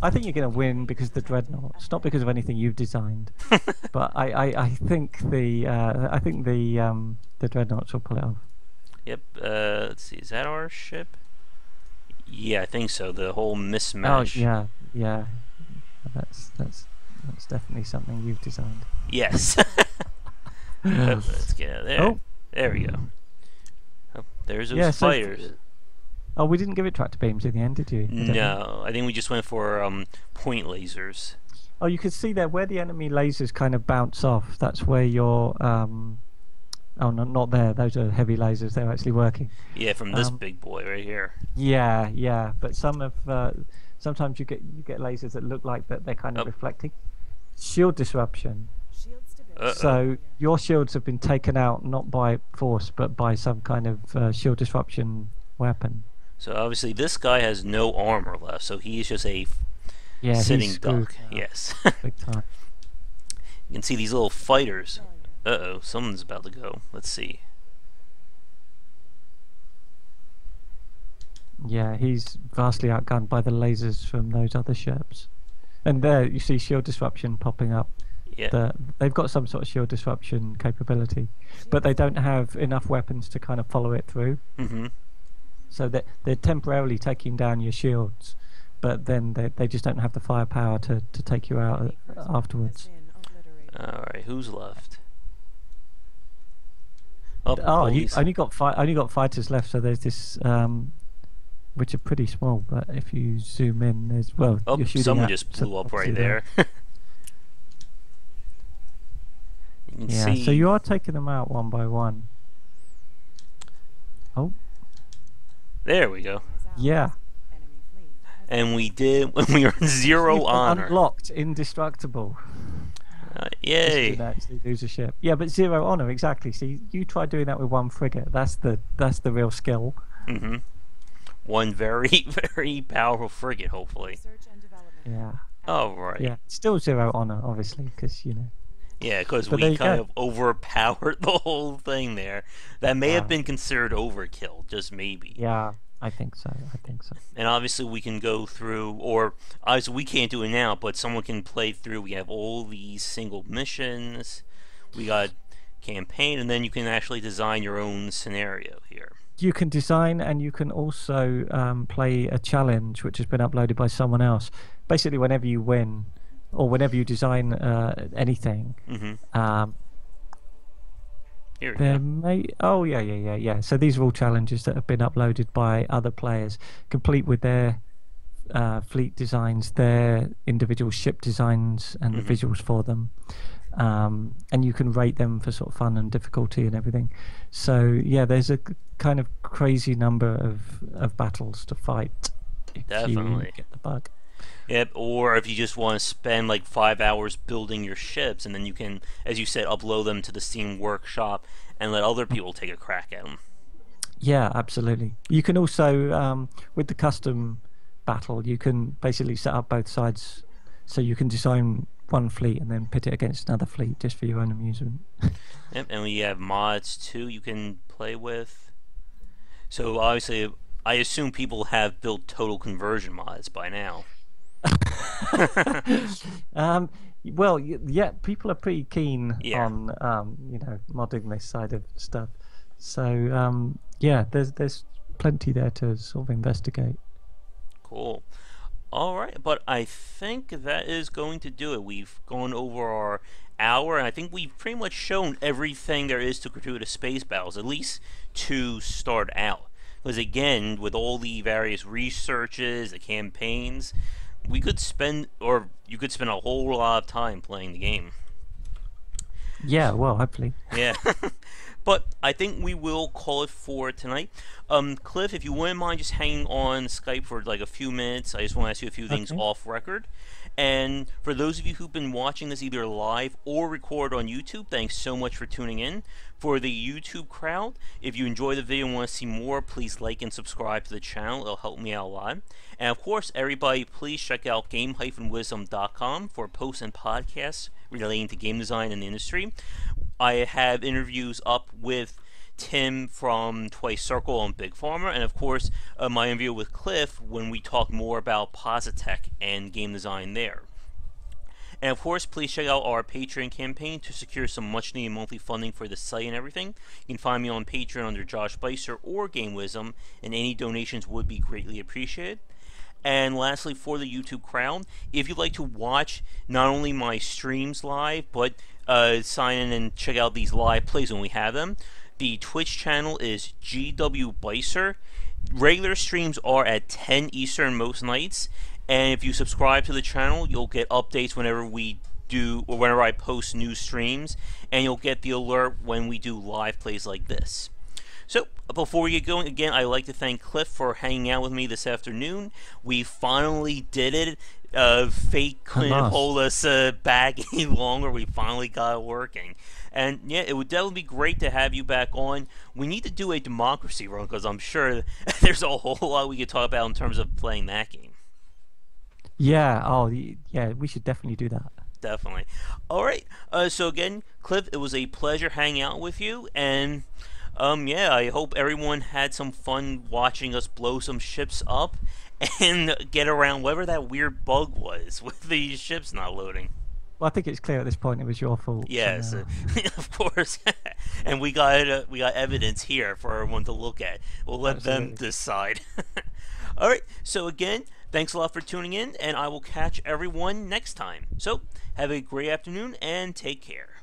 I think you're going to win because of the dreadnoughts, not because of anything you've designed. But I think the dreadnoughts will pull it off. Yep. Let's see. Is that our ship? Yeah, I think so. The whole Oh mismatch. yeah. That's definitely something you've designed. Yes. Let's get out of there. Oh. There we go. Oh, there's those Yeah, so fighters. Oh, we didn't give it tractor beams in the end, did you? I don't know. No, I think we just went for point lasers. Oh, you can see there where the enemy lasers kind of bounce off. That's where your oh, no, not there. Those are heavy lasers. They're actually working. Yeah, from this big boy right here. Yeah. But some of sometimes you get lasers that look like that they're kind of reflecting. Shield disruption. Shield stability. So your shields have been taken out not by force but by some kind of shield disruption weapon. So obviously this guy has no armor left, so he's just a Yeah, sitting he's screwed duck. now, Yes. big time. You can see these little fighters. Uh-oh, someone's about to go. Let's see. Yeah, he's vastly outgunned by the lasers from those other ships. And there you see shield disruption popping up. Yeah. They've got some sort of shield disruption capability, but they don't have enough weapons to kind of follow it through. Mm-hmm. So they're temporarily taking down your shields, but then they just don't have the firepower to take you out afterwards. Alright, who's left? Oh, Oh, you police. only got fighters left. So there's this, which are pretty small. But if you zoom in, there's Oh, you're shooting someone at just blew up right obviously there. You can Yeah, see. so you are taking them out one by one. Oh, There we go. yeah. And we did when we earned 0 You've honor. unlocked indestructible. Yay. Didn't actually lose a ship. Yeah, but 0 honor exactly. See, you try doing that with one frigate. That's the real skill. Mm-hmm. One very, very powerful frigate, hopefully. Research and development. Yeah, Alright. yeah. Still 0 honor, obviously, because you know. Yeah, because But there we you kind go. of overpowered the whole thing there. That may have been considered overkill, just maybe. Yeah, I think so. And obviously we can go through, or obviously we can't do it now, but someone can play through. We have all these single missions. We got campaign, and then you can actually design your own scenario here. You can design, and you can also play a challenge, which has been uploaded by someone else. Basically, whenever you win, or whenever you design anything, Mm-hmm. Here we there go. may. Oh yeah. So these are all challenges that have been uploaded by other players, complete with their fleet designs, their individual ship designs, and the visuals for them. And you can rate them for sort of fun and difficulty and everything. So yeah, there's a kind of crazy number of battles to fight if Definitely. you get the bug. Yep, or if you just want to spend like 5 hours building your ships, and then you can, as you said, upload them to the Steam Workshop and let other people take a crack at them. Yeah, absolutely. You can also, with the custom battle, you can basically set up both sides, so you can design one fleet and then pit it against another fleet just for your own amusement. Yep, and we have mods too you can play with. So obviously, I assume people have built total conversion mods by now. Well, yeah, people are pretty keen Yeah. on modding this side of stuff. So yeah, there's plenty there to sort of investigate. Cool. Alright, but I think that is going to do it. We've gone over our hour, and I think we've pretty much shown everything there is to Gratuitous Space Battles, at least to start out. Because again, with all the various researches, the campaigns, we could spend, or you could spend a whole lot of time playing the game. Yeah, well, hopefully. Yeah. But I think we will call it for tonight. Cliff, if you wouldn't mind just hanging on Skype for like a few minutes, I just want to ask you a few things Okay. off record. And for those of you who've been watching this either live or record on YouTube, thanks so much for tuning in. For the YouTube crowd, if you enjoy the video and want to see more, please like and subscribe to the channel. It'll help me out a lot. And of course, everybody, please check out game-wisdom.com for posts and podcasts relating to game design and the industry. I have interviews up with Tim from Twice Circle on Big Pharma, and of course, my interview with Cliff when we talk more about Positech and game design there. And of course, please check out our Patreon campaign to secure some much needed monthly funding for the site and everything. You can find me on Patreon under Josh Beiser or Game Wisdom, and any donations would be greatly appreciated. And lastly, for the YouTube crowd, if you'd like to watch not only my streams live, but sign in and check out these live plays when we have them, the Twitch channel is GW Beiser. Regular streams are at 10 Eastern most nights, and if you subscribe to the channel, you'll get updates whenever we do, or whenever I post new streams, and you'll get the alert when we do live plays like this. So, before we get going, again, I'd like to thank Cliff for hanging out with me this afternoon. We finally did it. Fate couldn't hold us back any longer. We finally got it working. And yeah, it would definitely be great to have you back on. We need to do a democracy run, because I'm sure there's a whole lot we could talk about in terms of playing that game. Yeah. Oh, yeah. We should definitely do that. Definitely. All right. So again, Cliff, it was a pleasure hanging out with you, and yeah, I hope everyone had some fun watching us blow some ships up and get around whatever that weird bug was with the ships not loading. Well, I think it's clear at this point it was your fault. Yes, of course. And we got evidence here for everyone to look at. We'll let them decide. All right. So again, thanks a lot for tuning in, and I will catch everyone next time. So have a great afternoon and take care.